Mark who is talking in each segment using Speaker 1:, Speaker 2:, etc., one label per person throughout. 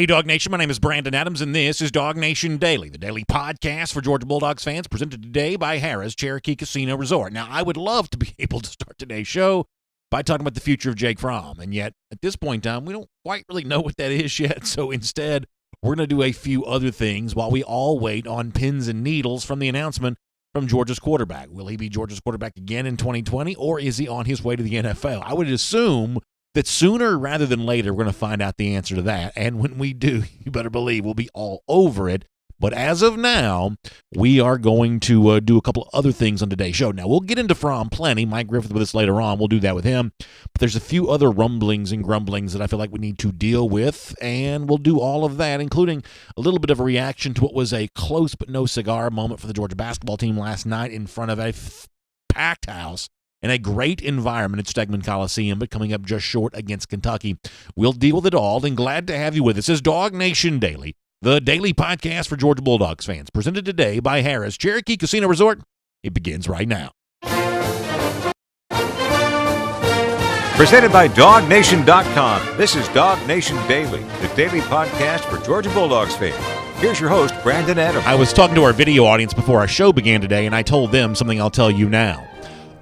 Speaker 1: Hey, DawgNation, my name is Brandon Adams, and this is DawgNation Daily, the daily podcast for Georgia Bulldogs fans, presented today by Harrah's Cherokee Casino Resort. Now, I would love to be able to start today's show by talking about the future of Jake Fromm, and yet, at this point in time, we don't quite really know what that is yet, so instead, we're going to do a few other things while we all wait on pins and needles from the announcement from Georgia's quarterback. Will he be Georgia's quarterback again in 2020, or is he on his way to the NFL? I would assume that sooner rather than later, we're going to find out the answer to that. And when we do, you better believe we'll be all over it. But as of now, we are going to do a couple of other things on today's show. Now, we'll get into Fromm plenty. Mike Griffith with us later on. We'll do that with him. But there's a few other rumblings and grumblings that I feel like we need to deal with. And we'll do all of that, including a little bit of a reaction to what was a close but no cigar moment for the Georgia basketball team last night in front of a packed house in a great environment at Stegman Coliseum, but coming up just short against Kentucky. We'll deal with it all, and glad to have you with us. This is DawgNation Daily, the daily podcast for Georgia Bulldogs fans, presented today by Harrah's Cherokee Casino Resort. It begins right now.
Speaker 2: Presented by DawgNation.com. This is DawgNation Daily, the daily podcast for Georgia Bulldogs fans. Here's your host, Brandon Adams.
Speaker 1: I was talking to our video audience before our show began today, and I told them something I'll tell you now.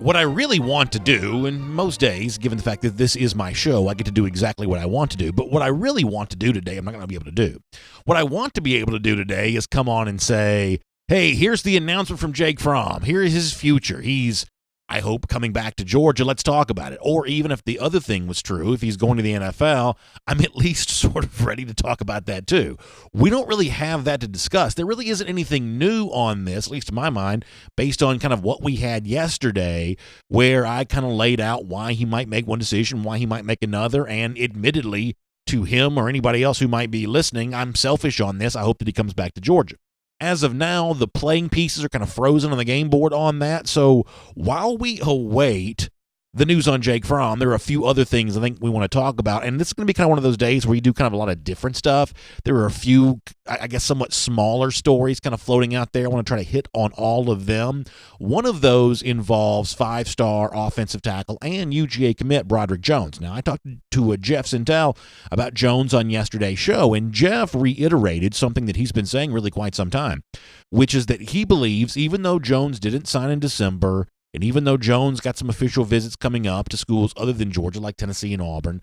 Speaker 1: What I really want to do, and most days, given the fact that this is my show, I get to do exactly what I want to do. But what I really want to do today, I'm not going to be able to do. What I want to be able to do today is come on and say, hey, here's the announcement from Jake Fromm. Here is his future. He's, I hope, coming back to Georgia. Let's talk about it. Or even if the other thing was true, if he's going to the NFL, I'm at least sort of ready to talk about that too. We don't really have that to discuss. There really isn't anything new on this, at least in my mind, based on kind of what we had yesterday, where I kind of laid out why he might make one decision, why he might make another, and admittedly, to him or anybody else who might be listening, I'm selfish on this. I hope that he comes back to Georgia. As of now, the playing pieces are kind of frozen on the game board on that. So while we await the news on Jake Fromm, there are a few other things I think we want to talk about. And this is going to be kind of one of those days where you do kind of a lot of different stuff. There are a few, I guess, somewhat smaller stories kind of floating out there. I want to try to hit on all of them. One of those involves five-star offensive tackle and UGA commit Broderick Jones. Now, I talked to Jeff Sintel about Jones on yesterday's show, and Jeff reiterated something that he's been saying really quite some time, which is that he believes even though Jones didn't sign in December, and even though Jones got some official visits coming up to schools other than Georgia, like Tennessee and Auburn,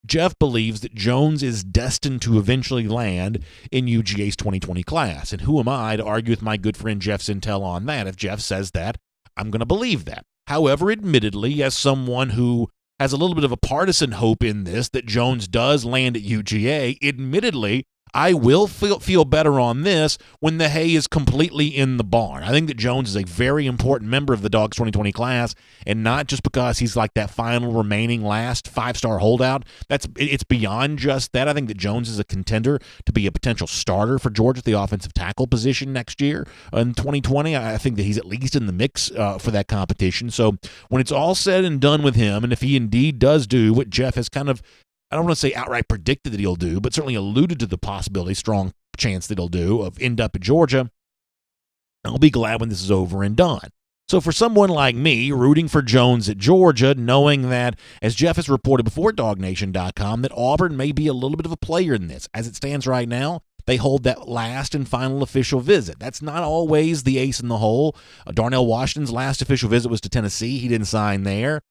Speaker 1: Jeff believes that Jones is destined to eventually land in UGA's 2020 class. And who am I to argue with my good friend Jeff Sintel on that? If Jeff says that, I'm going to believe that. However, admittedly, as someone who has a little bit of a partisan hope in this, that Jones does land at UGA, admittedly, I will feel better on this when the hay is completely in the barn. I think that Jones is a very important member of the Dogs 2020 class, and not just because he's like that final remaining last five-star holdout. It's beyond just that. I think that Jones is a contender to be a potential starter for Georgia at the offensive tackle position next year in 2020. I think that he's at least in the mix for that competition. So when it's all said and done with him, and if he indeed does do what Jeff has kind of, I don't want to say outright predicted that he'll do, but certainly alluded to the possibility, strong chance that he'll do, of end up at Georgia, I'll be glad when this is over and done. So for someone like me, rooting for Jones at Georgia, knowing that, as Jeff has reported before DawgNation.com, that Auburn may be a little bit of a player in this. As it stands right now, they hold that last and final official visit. That's not always the ace in the hole. Darnell Washington's last official visit was to Tennessee. He didn't sign there.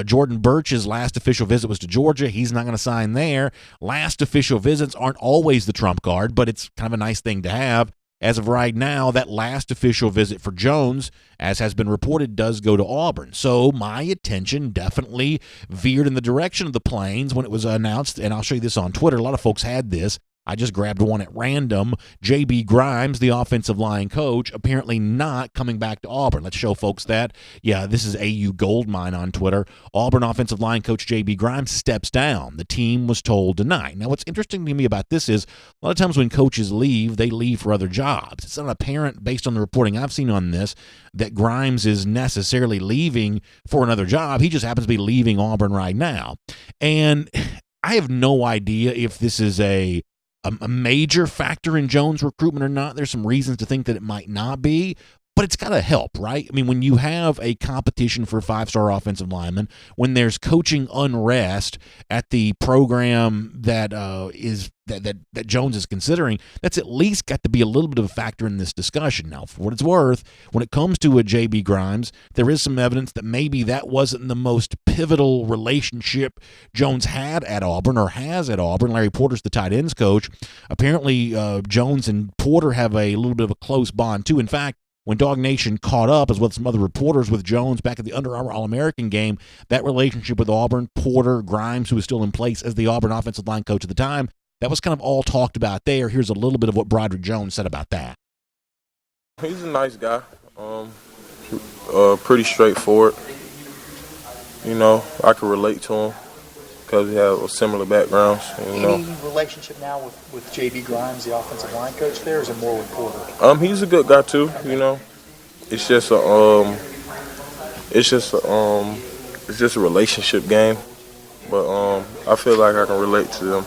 Speaker 1: Jordan Birch's last official visit was to Georgia. He's not going to sign there. Last official visits aren't always the trump card, but it's kind of a nice thing to have. As of right now, that last official visit for Jones, as has been reported, does go to Auburn. So my attention definitely veered in the direction of the Plains when it was announced, and I'll show you this on Twitter. A lot of folks had this. I just grabbed one at random. J.B. Grimes, the offensive line coach, apparently not coming back to Auburn. Let's show folks that. Yeah, this is AU Goldmine on Twitter. Auburn offensive line coach J.B. Grimes steps down. The team was told tonight. Now, what's interesting to me about this is a lot of times when coaches leave, they leave for other jobs. It's not apparent, based on the reporting I've seen on this, that Grimes is necessarily leaving for another job. He just happens to be leaving Auburn right now. And I have no idea if this is a major factor in Jones' recruitment or not. There's some reasons to think that it might not be, but it's got to help, right? I mean, when you have a competition for five-star offensive linemen, when there's coaching unrest at the program that that Jones is considering, that's at least got to be a little bit of a factor in this discussion. Now, for what it's worth, when it comes to a J.B. Grimes, there is some evidence that maybe that wasn't the most pivotal relationship Jones had at Auburn or has at Auburn. Larry Porter's the tight ends coach. Apparently, Jones and Porter have a little bit of a close bond, too. In fact, when DawgNation caught up, as well as some other reporters with Jones back at the Under Armour All-American game, that relationship with Auburn, Porter, Grimes, who was still in place as the Auburn offensive line coach at the time, that was kind of all talked about there. Here's a little bit of what Broderick Jones said about that.
Speaker 3: He's a nice guy, pretty straightforward. You know, I can relate to him because we have similar backgrounds.
Speaker 4: Any relationship now with J.B. Grimes, the offensive line coach there, or is it more with Porter?
Speaker 3: He's a good guy too. You know, it's just a relationship game. But I feel like I can relate to them.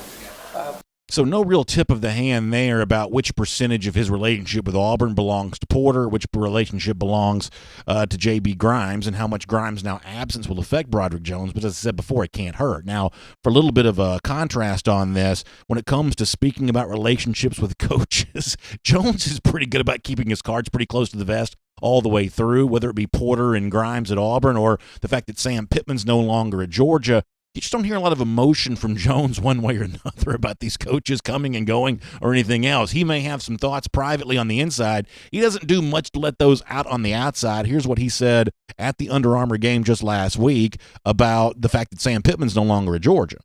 Speaker 1: So no real tip of the hand there about which percentage of his relationship with Auburn belongs to Porter, which relationship belongs to J.B. Grimes, and how much Grimes' now absence will affect Broderick Jones. But as I said before, it can't hurt. Now, for a little bit of a contrast on this, when it comes to speaking about relationships with coaches, Jones is pretty good about keeping his cards pretty close to the vest all the way through, whether it be Porter and Grimes at Auburn or the fact that Sam Pittman's no longer at Georgia. You just don't hear a lot of emotion from Jones one way or another about these coaches coming and going or anything else. He may have some thoughts privately on the inside. He doesn't do much to let those out on the outside. Here's what he said at the Under Armour game just last week about the fact that Sam Pittman's no longer at Georgia.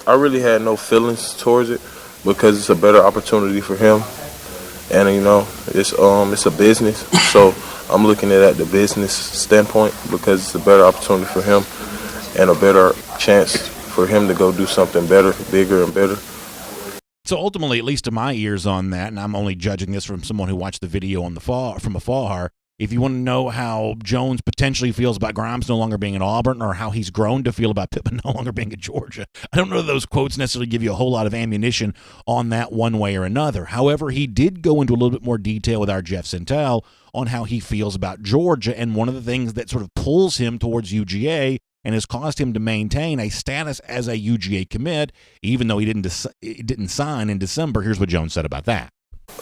Speaker 3: I really had no feelings towards it because it's a better opportunity for him. And, you know, it's a business. So I'm looking at it at the business standpoint because it's a better opportunity for him and a better chance for him to go do something better, bigger and better.
Speaker 1: So ultimately, at least to my ears on that, and I'm only judging this from someone who watched the video from afar, if you want to know how Jones potentially feels about Grimes no longer being at Auburn or how he's grown to feel about Pittman no longer being at Georgia, I don't know that those quotes necessarily give you a whole lot of ammunition on that one way or another. However, he did go into a little bit more detail with our Jeff Centel on how he feels about Georgia, and one of the things that sort of pulls him towards UGA and has caused him to maintain a status as a UGA commit, even though he didn't sign in December. Here's what Jones said about that.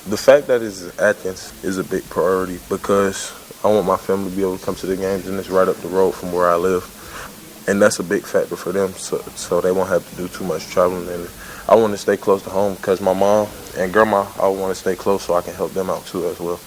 Speaker 3: The fact that it's in Athens is a big priority because I want my family to be able to come to the games, and it's right up the road from where I live. And that's a big factor for them, so they won't have to do too much traveling. And I want to stay close to home because my mom and grandma, I want to stay close so I can help them out too as well.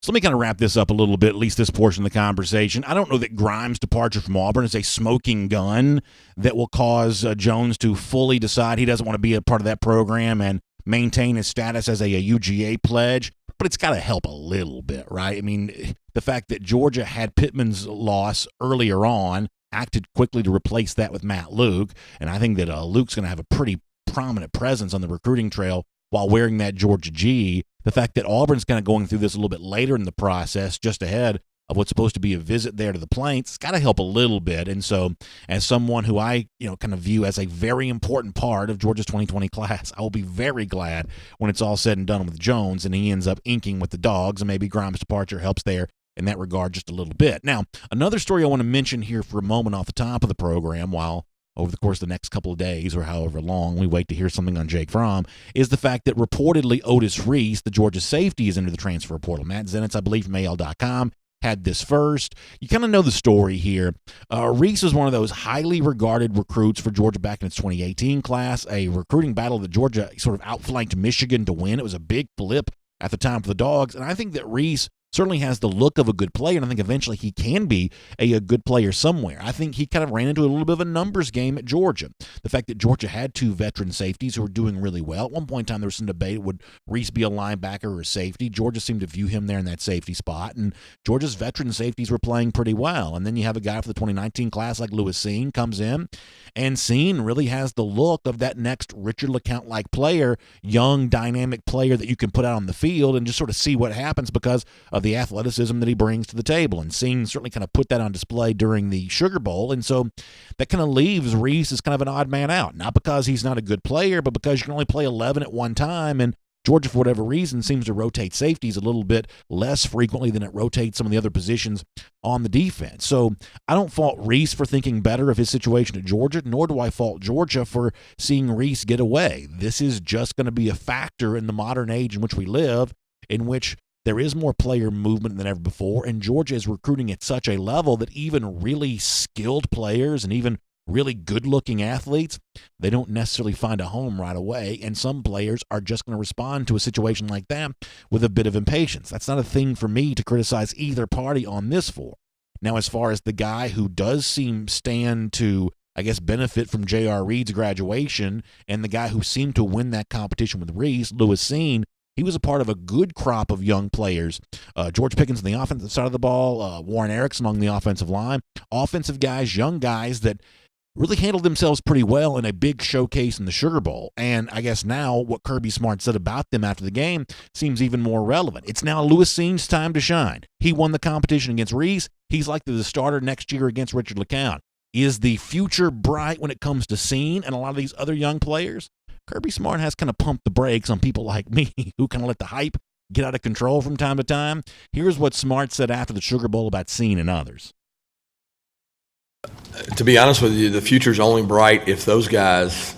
Speaker 1: So let me kind of wrap this up a little bit, at least this portion of the conversation. I don't know that Grimes' departure from Auburn is a smoking gun that will cause Jones to fully decide he doesn't want to be a part of that program and maintain his status as a UGA pledge, but it's got to help a little bit, right? I mean, the fact that Georgia had Pittman's loss earlier on, acted quickly to replace that with Matt Luke, and I think that Luke's going to have a pretty prominent presence on the recruiting trail while wearing that Georgia G. The fact that Auburn's kind of going through this a little bit later in the process, just ahead of what's supposed to be a visit there to the Plains, it's got to help a little bit. And so as someone who I kind of view as a very important part of Georgia's 2020 class, I will be very glad when it's all said and done with Jones and he ends up inking with the Dogs, and maybe Grimes' departure helps there in that regard just a little bit. Now, another story I want to mention here for a moment off the top of the program, while over the course of the next couple of days or however long we wait to hear something on Jake Fromm, is the fact that reportedly Otis Reese, the Georgia safety, is into the transfer portal. Matt Zenitz, I believe, from AL.com, had this first. You kind of know the story here. Reese was one of those highly regarded recruits for Georgia back in its 2018 class, a recruiting battle that Georgia sort of outflanked Michigan to win. It was a big flip at the time for the Dogs, and I think that Reese certainly has the look of a good player, and I think eventually he can be a good player somewhere. I think he kind of ran into a little bit of a numbers game at Georgia. The fact that Georgia had two veteran safeties who were doing really well. At one point in time, there was some debate, would Reese be a linebacker or a safety? Georgia seemed to view him there in that safety spot, and Georgia's veteran safeties were playing pretty well. And then you have a guy for the 2019 class like Lewis Seen comes in, and Seen really has the look of that next Richard LeCounte-like player, young, dynamic player that you can put out on the field and just sort of see what happens because of the athleticism that he brings to the table. And Seen certainly kind of put that on display during the Sugar Bowl. And so that kind of leaves Reese as kind of an odd man out. Not because he's not a good player, but because you can only play 11 at one time. And Georgia, for whatever reason, seems to rotate safeties a little bit less frequently than it rotates some of the other positions on the defense. So I don't fault Reese for thinking better of his situation at Georgia, nor do I fault Georgia for seeing Reese get away. This is just going to be a factor in the modern age in which we live, in which there is more player movement than ever before, and Georgia is recruiting at such a level that even really skilled players and even really good-looking athletes, they don't necessarily find a home right away, and some players are just going to respond to a situation like that with a bit of impatience. That's not a thing for me to criticize either party on this for. Now, as far as the guy who does stand to, I guess, benefit from J.R. Reed's graduation, and the guy who seemed to win that competition with Reese, Lewis Seen, he was a part of a good crop of young players. George Pickens on the offensive side of the ball, Warren Erickson along the offensive line, offensive guys, young guys that really handled themselves pretty well in a big showcase in the Sugar Bowl. And I guess now what Kirby Smart said about them after the game seems even more relevant. It's now Lewis Seen's time to shine. He won the competition against Reese. He's likely the starter next year against Richard LeCounte. Is the future bright when it comes to Seen and a lot of these other young players? Kirby Smart has kind of pumped the brakes on people like me who kind of let the hype get out of control from time to time. Here's what Smart said after the Sugar Bowl about Seen and others.
Speaker 5: To be honest with you, the future's only bright if those guys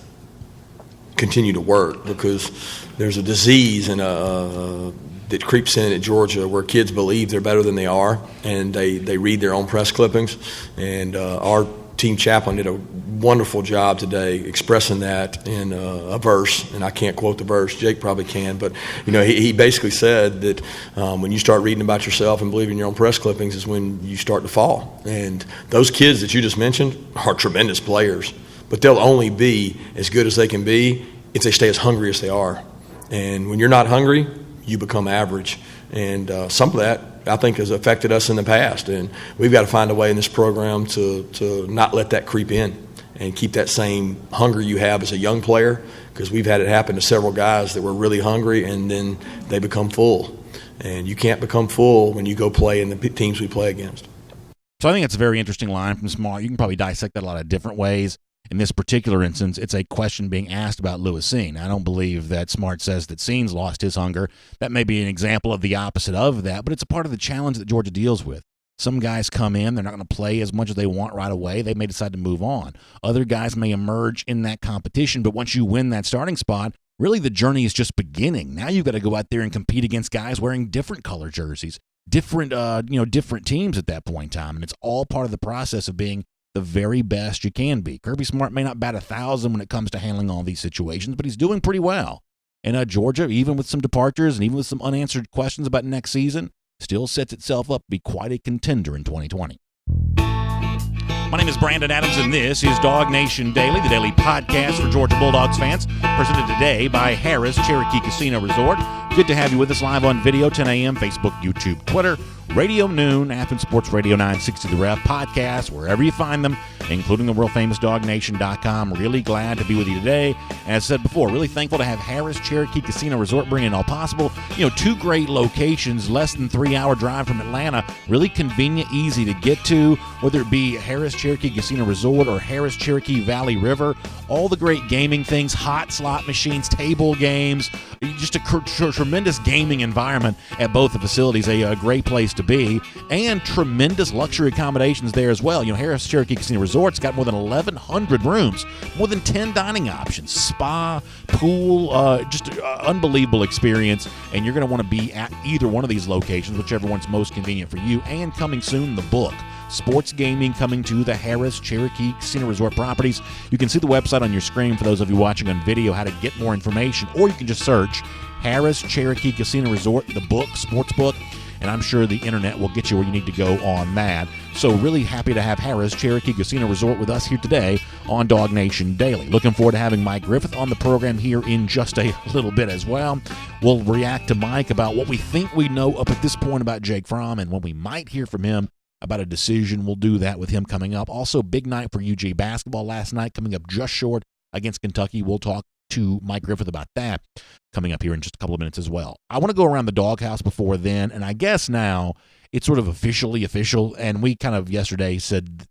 Speaker 5: continue to work, because there's a disease that creeps in at Georgia where kids believe they're better than they are, and they read their own press clippings. And our team chaplain did a wonderful job today expressing that in a verse, and I can't quote the verse. Jake probably can, but he basically said that when you start reading about yourself and believing your own press clippings is when you start to fall. And those kids that you just mentioned are tremendous players, but they'll only be as good as they can be if they stay as hungry as they are. And when you're not hungry, you become average. And some of that, I think, has affected us in the past. And we've got to find a way in this program to not let that creep in and keep that same hunger you have as a young player, because we've had it happen to several guys that were really hungry and then they become full. And you can't become full when you go play in the teams we play against.
Speaker 1: So I think it's a very interesting line from Smart. You can probably dissect that a lot of different ways. In this particular instance, it's a question being asked about Lewis Seen. I don't believe that Smart says that Seen's lost his hunger. That may be an example of the opposite of that, but it's a part of the challenge that Georgia deals with. Some guys come in, they're not going to play as much as they want right away. They may decide to move on. Other guys may emerge in that competition, but once you win that starting spot, really the journey is just beginning. Now you've got to go out there and compete against guys wearing different color jerseys, different teams at that point in time, and it's all part of the process of being the very best you can be. Kirby Smart may not bat 1,000 when it comes to handling all these situations, but he's doing pretty well. And Georgia, even with some departures and even with some unanswered questions about next season, still sets itself up to be quite a contender in 2020. My name is Brandon Adams, and this is DawgNation Daily, the daily podcast for Georgia Bulldogs fans, presented today by Harrah's Cherokee Casino Resort. Good to have you with us live on video, 10 a.m., Facebook, YouTube, Twitter, Radio Noon, Athens Sports Radio 960 The Ref, podcasts, wherever you find them, including the world-famous DawgNation.com. Really glad to be with you today. As I said before, really thankful to have Harrah's Cherokee Casino Resort bring in all possible. Two great locations, less than 3-hour drive from Atlanta, really convenient, easy to get to, whether it be Harrah's Cherokee Casino Resort or Harrah's Cherokee Valley River. All the great gaming things, hot slot machines, table games, just a tremendous gaming environment at both the facilities, a great place to be, and tremendous luxury accommodations there as well. Harrah's Cherokee Casino Resort's got more than 1,100 rooms, more than 10 dining options, spa, pool, just an unbelievable experience, and you're going to want to be at either one of these locations, whichever one's most convenient for you. And coming soon, the book, Sports Gaming, coming to the Harrah's Cherokee Casino Resort properties. You can see the website on your screen for those of you watching on video, how to get more information, or you can just search Harrah's Cherokee Casino Resort, the book, sports book, and I'm sure the internet will get you where you need to go on that. So really happy to have Harrah's Cherokee Casino Resort with us here today on DawgNation Daily. Looking forward to having Mike Griffith on the program here in just a little bit as well. We'll react to Mike about what we think we know up at this point about Jake Fromm and when we might hear from him about a decision. We'll do that with him coming up. Also, big night for UGA basketball last night, coming up just short against Kentucky. We'll talk to Mike Griffith about that coming up here in just a couple of minutes as well. I want to go around the doghouse before then, and I guess now it's sort of officially official, and we kind of yesterday said,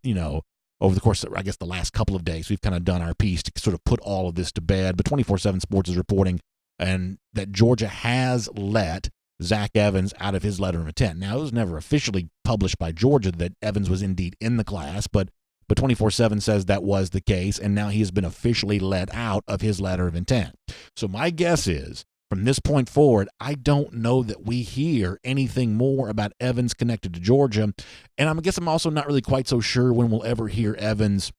Speaker 1: over the course of, I guess, the last couple of days, we've kind of done our piece to sort of put all of this to bed, but 24/7 Sports is reporting and that Georgia has let Zach Evans out of his letter of intent. Now, it was never officially published by Georgia that Evans was indeed in the class, but 24/7 says that was the case, and now he has been officially let out of his letter of intent. So my guess is, from this point forward, I don't know that we hear anything more about Evans connected to Georgia, and I guess I'm also not really quite so sure when we'll ever hear Evans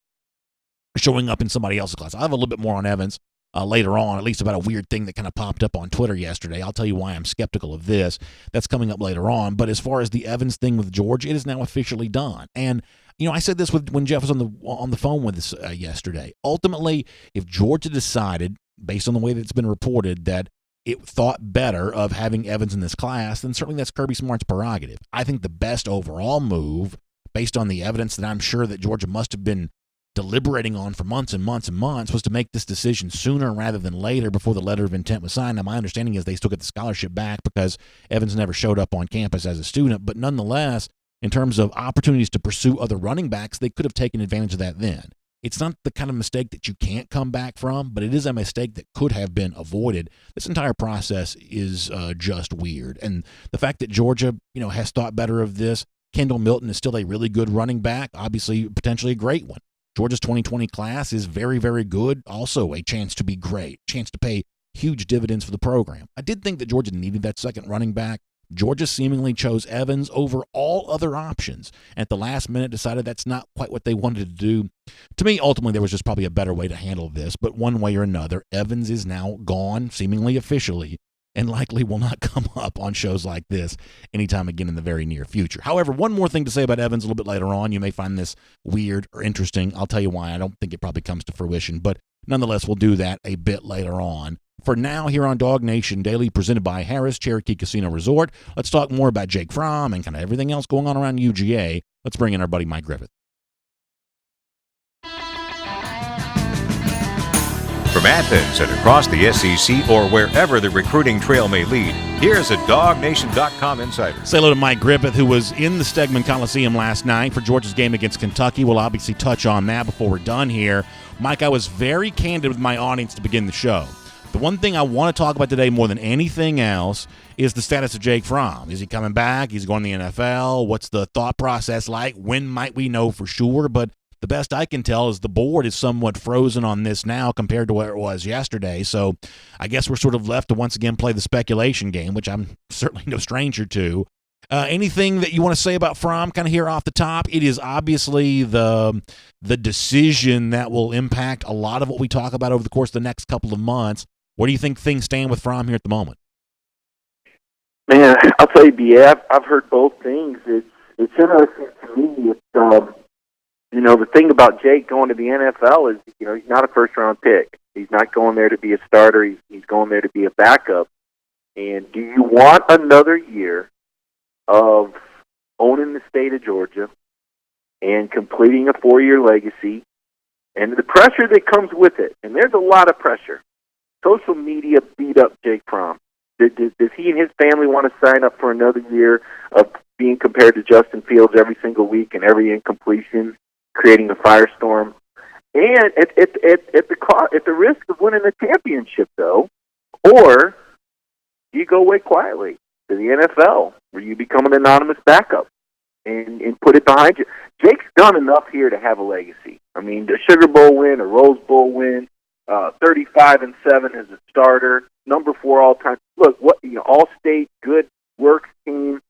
Speaker 1: showing up in somebody else's class. I'll have a little bit more on Evans later on, at least about a weird thing that kind of popped up on Twitter yesterday. I'll tell you why I'm skeptical of this. That's coming up later on. But as far as the Evans thing with Georgia, it is now officially done. And I said this when Jeff was on the phone with us yesterday. Ultimately, if Georgia decided, based on the way that it's been reported, that it thought better of having Evans in this class, then certainly that's Kirby Smart's prerogative. I think the best overall move, based on the evidence that I'm sure that Georgia must have been deliberating on for months and months and months, was to make this decision sooner rather than later before the letter of intent was signed. Now, my understanding is they still get the scholarship back because Evans never showed up on campus as a student, but nonetheless, in terms of opportunities to pursue other running backs, they could have taken advantage of that then. It's not the kind of mistake that you can't come back from, but it is a mistake that could have been avoided. This entire process is just weird. And the fact that Georgia, has thought better of this, Kendall Milton is still a really good running back, obviously potentially a great one. Georgia's 2020 class is very, very good. Also a chance to be great, chance to pay huge dividends for the program. I did think that Georgia needed that second running back. Georgia seemingly chose Evans over all other options. At the last minute, decided that's not quite what they wanted to do. To me, ultimately, there was just probably a better way to handle this. But one way or another, Evans is now gone, seemingly officially, and likely will not come up on shows like this anytime again in the very near future. However, one more thing to say about Evans a little bit later on. You may find this weird or interesting. I'll tell you why. I don't think it probably comes to fruition, but nonetheless, we'll do that a bit later on. For now, here on DawgNation Daily, presented by Harrah's Cherokee Casino Resort, let's talk more about Jake Fromm and kind of everything else going on around UGA. Let's bring in our buddy Mike Griffith.
Speaker 2: From Athens and across the SEC or wherever the recruiting trail may lead, here's a DawgNation.com insider.
Speaker 1: Say hello to Mike Griffith, who was in the Stegman Coliseum last night for Georgia's game against Kentucky. We'll obviously touch on that before we're done here. Mike, I was very candid with my audience to begin the show. The one thing I want to talk about today more than anything else is the status of Jake Fromm. Is he coming back? Is he going to the NFL? What's the thought process like? When might we know for sure? But the best I can tell is the board is somewhat frozen on this now compared to where it was yesterday. So I guess we're sort of left to once again play the speculation game, which I'm certainly no stranger to. Anything that you want to say about Fromm kind of here off the top? It is obviously the decision that will impact a lot of what we talk about over the course of the next couple of months. Where do you think things stand with Fromm here at the moment?
Speaker 6: Man, I'll tell you, B.A., I've heard both things. It's interesting to me. The thing about Jake going to the NFL is, he's not a first-round pick. He's not going there to be a starter. He's going there to be a backup. And do you want another year of owning the state of Georgia and completing a 4-year legacy and the pressure that comes with it? And there's a lot of pressure. Social media beat up Jake Fromm. Does he and his family want to sign up for another year of being compared to Justin Fields every single week and every incompletion, creating a firestorm? And at the risk of winning the championship, though, or do you go away quietly to the NFL, where you become an anonymous backup and put it behind you? Jake's done enough here to have a legacy. I mean, the Sugar Bowl win, a Rose Bowl win, 35-7 as a starter, number 4 all time. Look, all-state good work team.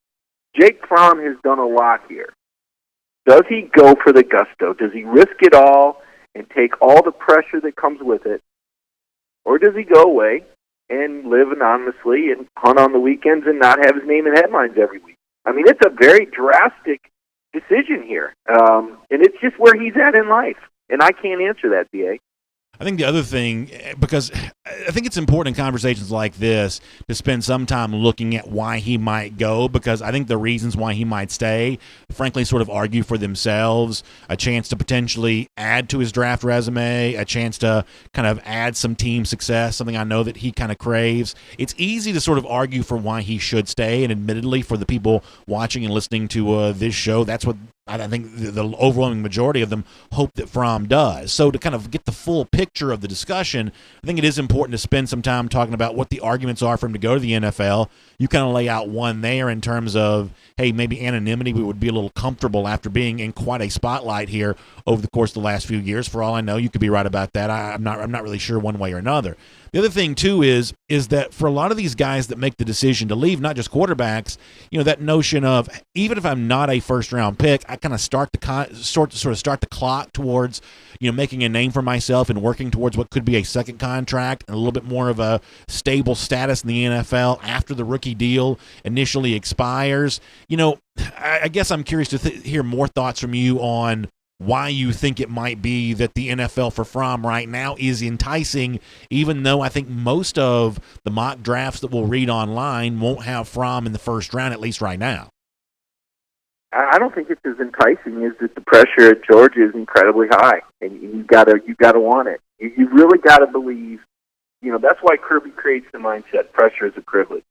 Speaker 6: Jake Fromm has done a lot here. Does he go for the gusto? Does he risk it all and take all the pressure that comes with it, or does he go away and live anonymously and hunt on the weekends and not have his name in headlines every week? I mean, it's a very drastic decision here, and it's just where he's at in life, and I can't answer that, B.A.
Speaker 1: I think the other thing, because I think it's important in conversations like this to spend some time looking at why he might go, because I think the reasons why he might stay, frankly, sort of argue for themselves. A chance to potentially add to his draft resume, a chance to kind of add some team success, something I know that he kind of craves. It's easy to sort of argue for why he should stay, and admittedly, for the people watching and listening to this show, that's what I think the overwhelming majority of them hope that Fromm does. So to kind of get the full picture of the discussion, I think it is important to spend some time talking about what the arguments are for him to go to the NFL. You kind of lay out one there in terms of, hey, maybe anonymity, we would be a little comfortable after being in quite a spotlight here over the course of the last few years. For all I know, you could be right about that. I'm not really sure one way or another. The other thing, too, is that for a lot of these guys that make the decision to leave, not just quarterbacks, that notion of, even if I'm not a first-round pick, I kind of start the clock towards, making a name for myself and working towards what could be a second contract and a little bit more of a stable status in the NFL after the rookie deal initially expires. I guess I'm curious to hear more thoughts from you on why you think it might be that the NFL for Fromm right now is enticing, even though I think most of the mock drafts that we'll read online won't have Fromm in the first round, at least right now.
Speaker 6: I don't think it's as enticing as that the pressure at Georgia is incredibly high, and you gotta want it. You really gotta believe. That's why Kirby creates the mindset. Pressure is a privilege.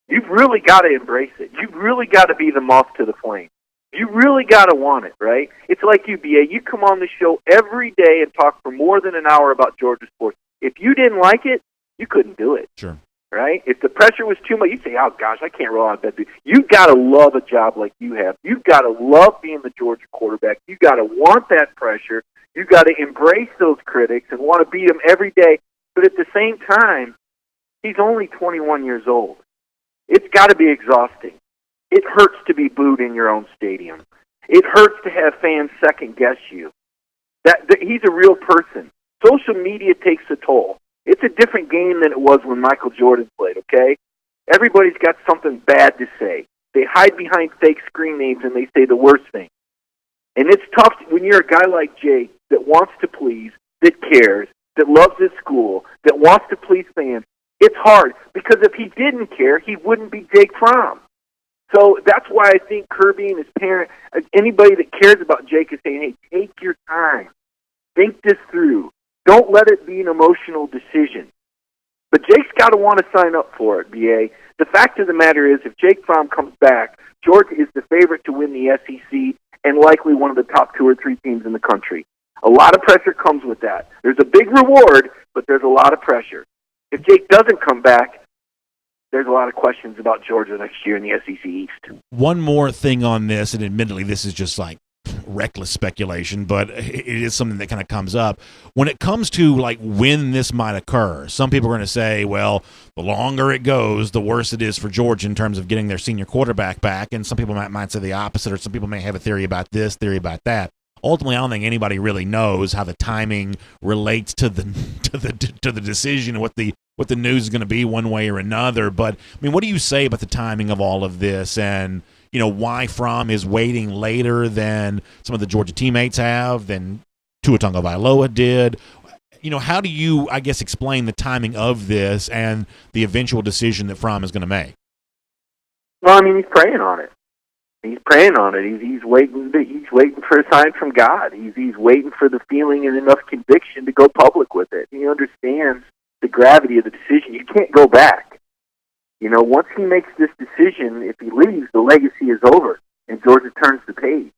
Speaker 6: You've really got to embrace it. You've really got to be the moth to the flame. You really got to want it, right? It's like you, BA. You come on the show every day and talk for more than an hour about Georgia sports. If you didn't like it, you couldn't do it.
Speaker 1: Sure.
Speaker 6: Right? If the pressure was too much, you'd say, oh, gosh, I can't roll out of bed. You've got to love a job like you have. You've got to love being the Georgia quarterback. You've got to want that pressure. You've got to embrace those critics and want to beat them every day. But at the same time, he's only 21 years old. It's got to be exhausting. It hurts to be booed in your own stadium. It hurts to have fans second-guess you. That he's a real person. Social media takes a toll. It's a different game than it was when Michael Jordan played, okay? Everybody's got something bad to say. They hide behind fake screen names and they say the worst thing. And it's tough when you're a guy like Jake that wants to please, that cares, that loves his school, that wants to please fans. It's hard because if he didn't care, he wouldn't be Jake Fromm. So that's why I think Kirby and his parent, anybody that cares about Jake is saying, hey, take your time. Think this through. Don't let it be an emotional decision. But Jake's got to want to sign up for it, BA. The fact of the matter is, if Jake Fromm comes back, Georgia is the favorite to win the SEC and likely one of the top 2 or 3 teams in the country. A lot of pressure comes with that. There's a big reward, but there's a lot of pressure. If Jake doesn't come back, there's a lot of questions about Georgia next year in the SEC East.
Speaker 1: One more thing on this, and admittedly this is just like reckless speculation, but it is something that kind of comes up. When it comes to like when this might occur, some people are going to say, well, the longer it goes, the worse it is for Georgia in terms of getting their senior quarterback back, and some people might say the opposite, or some people may have a theory about this, theory about that. Ultimately, I don't think anybody really knows how the timing relates to the decision and what the news is going to be one way or another. But I mean, what do you say about the timing of all of this, and why Fromm is waiting later than some of the Georgia teammates have, than Tua Tagovailoa did? How do you, I guess, explain the timing of this and the eventual decision that Fromm is going to make?
Speaker 6: Well, I mean, he's praying on it. He's praying on it. He's waiting. He's waiting for a sign from God. He's waiting for the feeling and enough conviction to go public with it. He understands the gravity of the decision. You can't go back. Once he makes this decision, if he leaves, the legacy is over, and Georgia turns the page.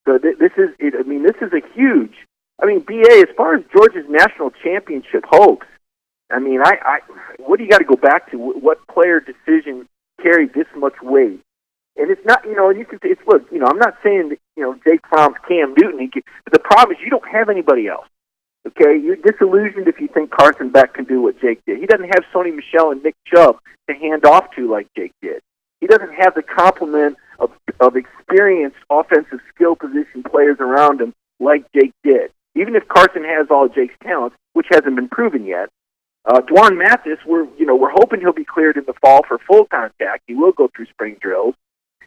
Speaker 6: So this is it. I mean, this is a huge. I mean, BA, as far as Georgia's national championship hopes, I mean, what do you got to go back to? What player decision carried this much weight? And it's not, and you can say, look, I'm not saying that, Jake Fromm's Cam Newton, but the problem is you don't have anybody else. Okay, you're disillusioned if you think Carson Beck can do what Jake did. He doesn't have Sony Michel and Nick Chubb to hand off to like Jake did. He doesn't have the complement of experienced offensive skill position players around him like Jake did. Even if Carson has all of Jake's talents, which hasn't been proven yet, Dwan Mathis, we're hoping he'll be cleared in the fall for full contact. He will go through spring drills.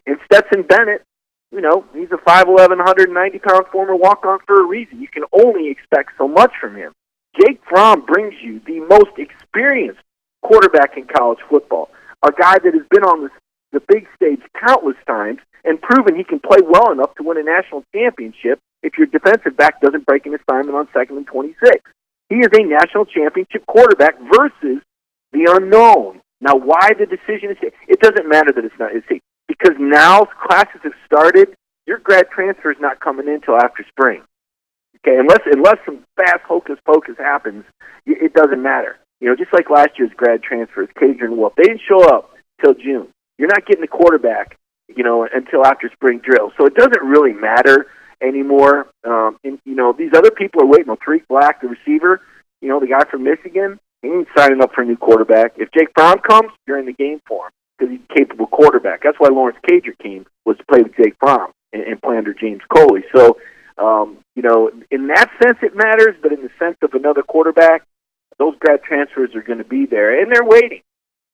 Speaker 6: And Stetson Bennett, he's a 5'11", 190-pound former walk-on for a reason. You can only expect so much from him. Jake Fromm brings you the most experienced quarterback in college football, a guy that has been on the big stage countless times and proven he can play well enough to win a national championship if your defensive back doesn't break an assignment on 2nd and 26. He is a national championship quarterback versus the unknown. Now, why the decision is it doesn't matter that it's not. Because now classes have started, your grad transfer is not coming in until after spring. Okay, unless some fast hocus pocus happens, it doesn't matter. Just like last year's grad transfers, Cager and Wolf, they didn't show up till June. You're not getting the quarterback, until after spring drill. So it doesn't really matter anymore. These other people are waiting on Tariq Black, the receiver, the guy from Michigan. He ain't signing up for a new quarterback. If Jake Fromm comes, you're in the game for him because he's a capable quarterback. That's why Lawrence Cager came, was to play with Jake Fromm and play under James Coley. So, in that sense it matters, but in the sense of another quarterback, those grad transfers are going to be there, and they're waiting.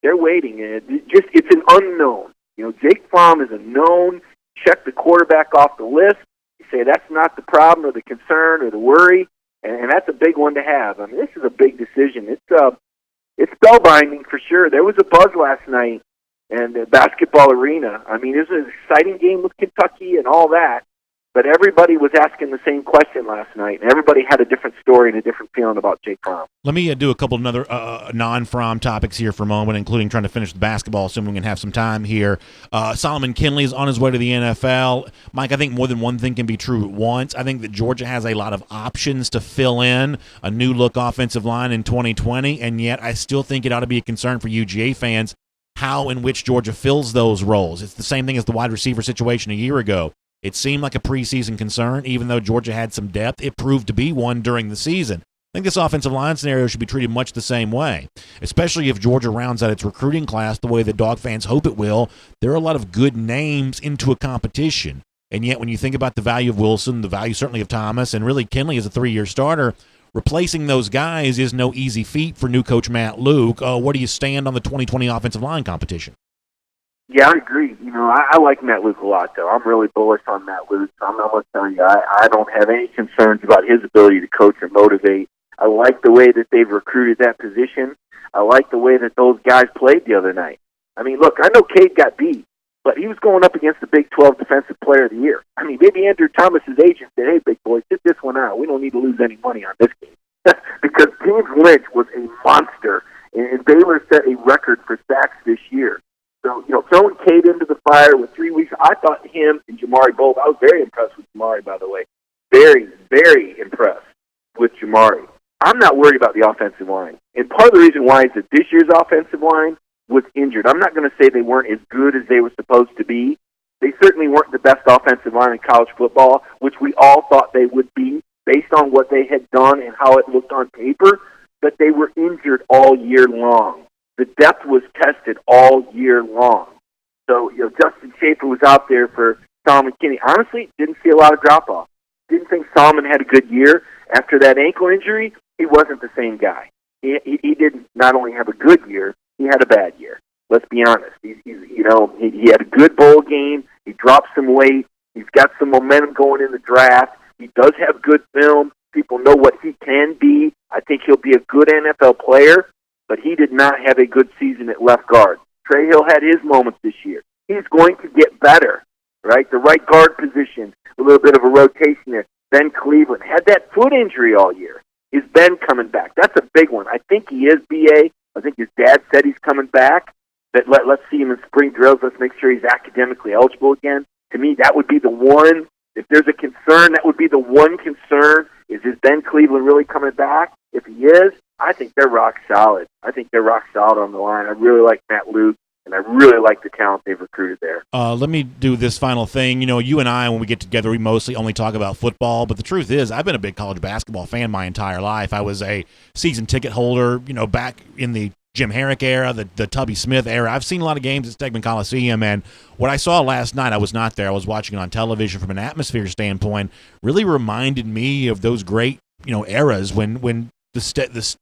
Speaker 6: They're waiting. It's an unknown. Jake Fromm is a known. Check the quarterback off the list. You say that's not the problem or the concern or the worry, and that's a big one to have. I mean, this is a big decision. It's spellbinding for sure. There was a buzz last night in the basketball arena. I mean, it was an exciting game with Kentucky and all that, but everybody was asking the same question last night, and everybody had a different story and a different feeling about Jake Fromm.
Speaker 1: Let me do a couple of other non-Fromm topics here for a moment, including trying to finish the basketball, assuming we can have some time here. Solomon Kinley is on his way to the NFL. Mike, I think more than one thing can be true at once. I think that Georgia has a lot of options to fill in a new-look offensive line in 2020, and yet I still think it ought to be a concern for UGA fans how in which Georgia fills those roles. It's the same thing as the wide receiver situation a year ago. It seemed like a preseason concern. Even though Georgia had some depth, it proved to be one during the season. I think this offensive line scenario should be treated much the same way, especially if Georgia rounds out its recruiting class the way that Dog fans hope it will. There are a lot of good names into a competition, and yet when you think about the value of Wilson, the value certainly of Thomas, and really Kinley as a 3-year starter, replacing those guys is no easy feat for new coach Matt Luke. What do you stand on the 2020 offensive line competition?
Speaker 6: Yeah, I agree. I like Matt Luke a lot, though. I'm really bullish on Matt Luke. So I'm not going to tell you, I don't have any concerns about his ability to coach or motivate. I like the way that they've recruited that position. I like the way that those guys played the other night. I mean, look, I know Cade got beat, but he was going up against the Big 12 Defensive Player of the Year. I mean, maybe Andrew Thomas's agent said, hey, big boy, sit this one out. We don't need to lose any money on this game. Because James Lynch was a monster, and Baylor set a record for sacks this year. So, throwing Cade into the fire with 3 weeks, I thought him and Jamari both, I was very impressed with Jamari, by the way. Very, very impressed with Jamari. I'm not worried about the offensive line. And part of the reason why is that this year's offensive line was injured. I'm not going to say they weren't as good as they were supposed to be. They certainly weren't the best offensive line in college football, which we all thought they would be based on what they had done and how it looked on paper, but they were injured all year long. The depth was tested all year long. So, Justin Schaefer was out there for Solomon Kinley. Honestly, didn't see a lot of drop-off. Didn't think Solomon had a good year. After that ankle injury, he wasn't the same guy. He didn't not only have a good year, he had a bad year. Let's be honest. He had a good bowl game. He dropped some weight. He's got some momentum going in the draft. He does have good film. People know what he can be. I think he'll be a good NFL player, but he did not have a good season at left guard. Trey Hill had his moments this year. He's going to get better, right? The right guard position, a little bit of a rotation there. Ben Cleveland had that foot injury all year. Is Ben coming back? That's a big one. I think he is, B.A. I think his dad said he's coming back. But let's see him in spring drills. Let's make sure he's academically eligible again. To me, that would be the one. If there's a concern, that would be the one concern. Is Ben Cleveland really coming back? If he is, I think they're rock solid. I think they're rock solid on the line. I really like Matt Luke, and I really like the talent they've recruited there.
Speaker 1: Let me do this final thing. You and I, when we get together, we mostly only talk about football, but the truth is I've been a big college basketball fan my entire life. I was a season ticket holder, back in the Jim Herrick era, the Tubby Smith era. I've seen a lot of games at Stegman Coliseum, and what I saw last night, I was not there. I was watching it on television from an atmosphere standpoint, really reminded me of those great, eras when the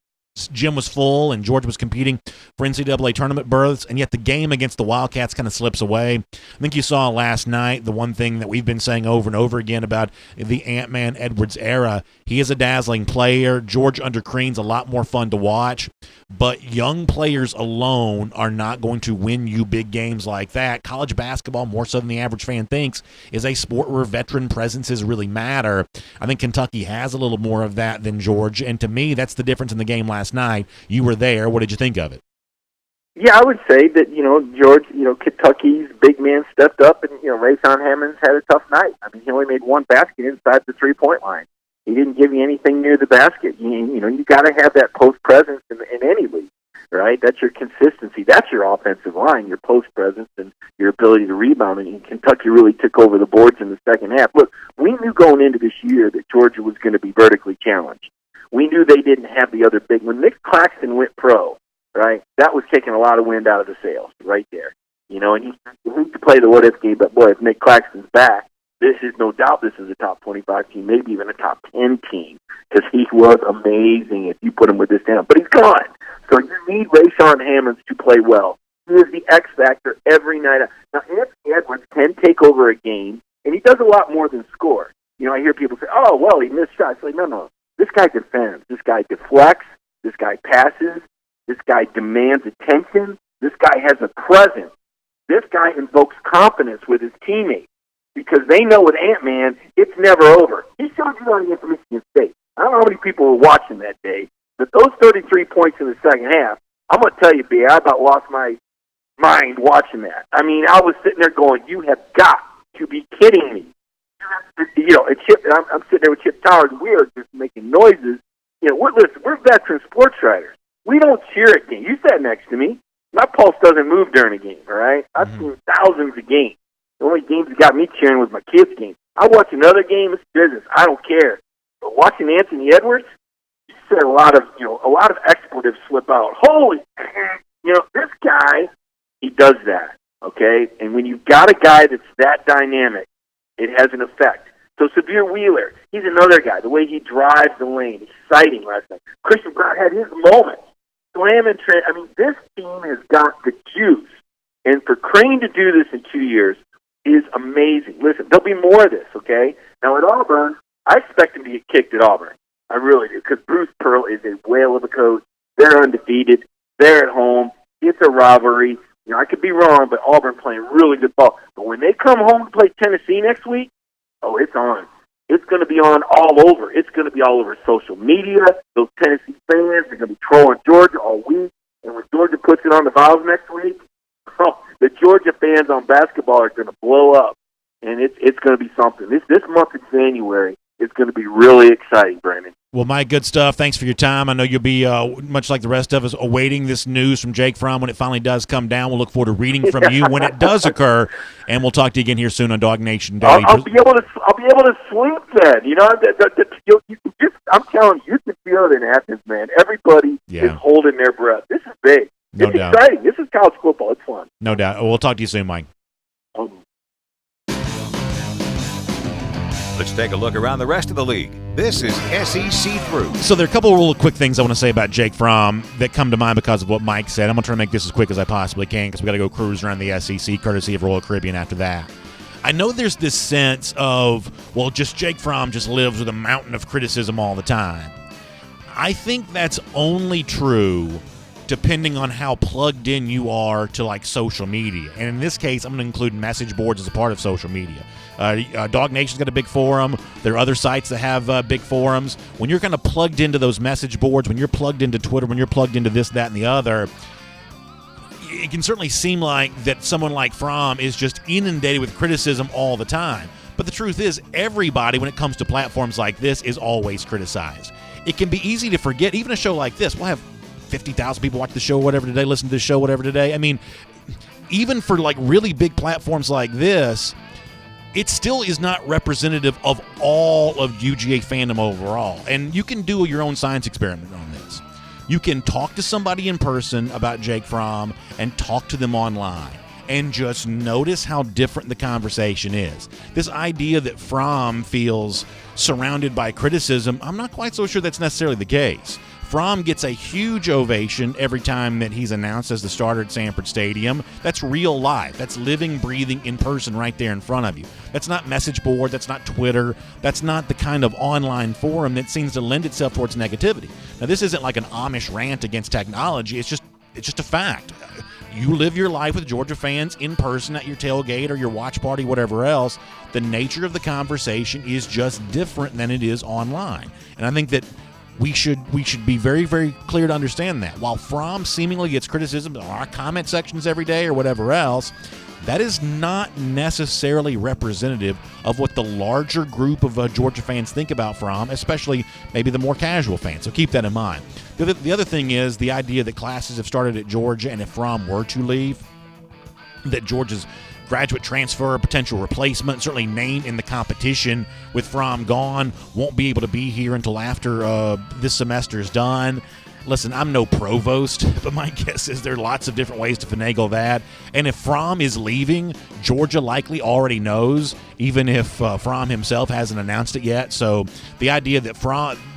Speaker 1: gym was full and Georgia was competing for NCAA tournament berths, and yet the game against the Wildcats kind of slips away. I think you saw last night the one thing that we've been saying over and over again about the Ant-Man Edwards era. He is a dazzling player. George under Crean's a lot more fun to watch, but young players alone are not going to win you big games like that. College basketball, more so than the average fan thinks, is a sport where veteran presences really matter. I think Kentucky has a little more of that than Georgia, and to me, that's the difference in the game last night. You were there. What did you think of it?
Speaker 6: Yeah, I would say that, George, Kentucky's big man stepped up, and, Rayshon Hammons had a tough night. I mean, he only made one basket inside the three-point line. He didn't give you anything near the basket. You got to have that post presence in any league, right? That's your consistency. That's your offensive line, your post presence, and your ability to rebound. And Kentucky really took over the boards in the second half. Look, we knew going into this year that Georgia was going to be vertically challenged. We knew they didn't have the other big. When Nick Claxton went pro, right, that was taking a lot of wind out of the sails right there. And he needs to play the what-if game, but, boy, if Nick Claxton's back, this is no doubt this is a top 25 team, maybe even a top 10 team, because he was amazing if you put him with this down. But he's gone. So you need Rayshon Hammons to play well. He is the X factor every night. Now, Anthony Edwards can take over a game, and he does a lot more than score. I hear people say, oh, well, he missed shots. Like, no. This guy defends. This guy deflects. This guy passes. This guy demands attention. This guy has a presence. This guy invokes confidence with his teammates. Because they know with Ant-Man, it's never over. He showed you on against Michigan State. I don't know how many people were watching that day, but those 33 points in the second half, I'm going to tell you, B, I about lost my mind watching that. I mean, I was sitting there going, you have got to be kidding me. I'm sitting there with Chip Towers, and we are just making noises. We're veteran sports writers. We don't cheer at games. You sat next to me. My pulse doesn't move during a game, all right? I've seen thousands of games. The only games that got me cheering was my kids' game. I watch another game, it's business. I don't care. But watching Anthony Edwards, you said a lot of expletives slip out. Holy, this guy, he does that, okay? And when you've got a guy that's that dynamic, it has an effect. So Severe Wheeler, he's another guy. The way he drives the lane, exciting last night. Christian Brown had his moments. Slam and Trent. I mean, this team has got the juice. And for Crane to do this in 2 years is amazing. Listen, there'll be more of this, okay? Now, at Auburn, I expect him to get kicked at Auburn. I really do, because Bruce Pearl is a whale of a coach. They're undefeated. They're at home. It's a rivalry. I could be wrong, but Auburn playing really good ball. But when they come home to play Tennessee next week, oh, it's on. It's going to be on all over. It's going to be all over social media. Those Tennessee fans are going to be trolling Georgia all week. And when Georgia puts it on the Vols next week, the Georgia fans on basketball are going to blow up. And it's going to be something. This month of January is going to be really exciting, Brandon.
Speaker 1: Well, Mike, good stuff. Thanks for your time. I know you'll be, much like the rest of us, awaiting this news from Jake Fromm when it finally does come down. We'll look forward to reading from you when it does occur, and we'll talk to you again here soon on DawgNation Daily.
Speaker 6: I'll be able to sleep then. I'm telling you, you can feel it in Athens, man. Everybody is holding their breath. This is big.
Speaker 1: No
Speaker 6: it's
Speaker 1: doubt.
Speaker 6: Exciting. This is college football. It's fun.
Speaker 1: No doubt. We'll talk to you soon, Mike.
Speaker 2: Let's take a look around the rest of the league. This is SEC Through.
Speaker 1: So there are a couple of really quick things I want to say about Jake Fromm that come to mind because of what Mike said. I'm going to try to make this as quick as I possibly can because we got to go cruise around the SEC, courtesy of Royal Caribbean after that. I know there's this sense of, well, just Jake Fromm just lives with a mountain of criticism all the time. I think that's only true depending on how plugged in you are to, like, social media. And in this case, I'm going to include message boards as a part of social media. DawgNation's got a big forum. There are other sites that have big forums. When you're kind of plugged into those message boards, when you're plugged into Twitter, when you're plugged into this, that, and the other, it can certainly seem like that someone like Fromm is just inundated with criticism all the time. But the truth is, everybody, when it comes to platforms like this, is always criticized. It can be easy to forget, even a show like this, we'll have 50,000 people watch the show, whatever, today, listen to the show, whatever, today. I mean, even for, like, really big platforms like this, it still is not representative of all of UGA fandom overall. And you can do your own science experiment on this. You can talk to somebody in person about Jake Fromm and talk to them online and just notice how different the conversation is. This idea that Fromm feels surrounded by criticism, I'm not quite so sure that's necessarily the case. Fromm gets a huge ovation every time that he's announced as the starter at Sanford Stadium. That's real life. That's living, breathing, in person right there in front of you. That's not message board. That's not Twitter. That's not the kind of online forum that seems to lend itself towards negativity. Now, this isn't like an Amish rant against technology. It's just a fact. You live your life with Georgia fans in person at your tailgate or your watch party, whatever else. The nature of the conversation is just different than it is online. And I think that We should be very, very clear to understand that. While Fromm seemingly gets criticism in our comment sections every day or whatever else, that is not necessarily representative of what the larger group of Georgia fans think about Fromm, especially maybe the more casual fans. So keep that in mind. The other thing is the idea that classes have started at Georgia, and if Fromm were to leave, that Georgia's graduate transfer, potential replacement, certainly name in the competition with Fromm gone, won't be able to be here until after this semester is done. Listen, I'm no provost, but my guess is there are lots of different ways to finagle that. And if Fromm is leaving, Georgia likely already knows, even if Fromm himself hasn't announced it yet. So the idea that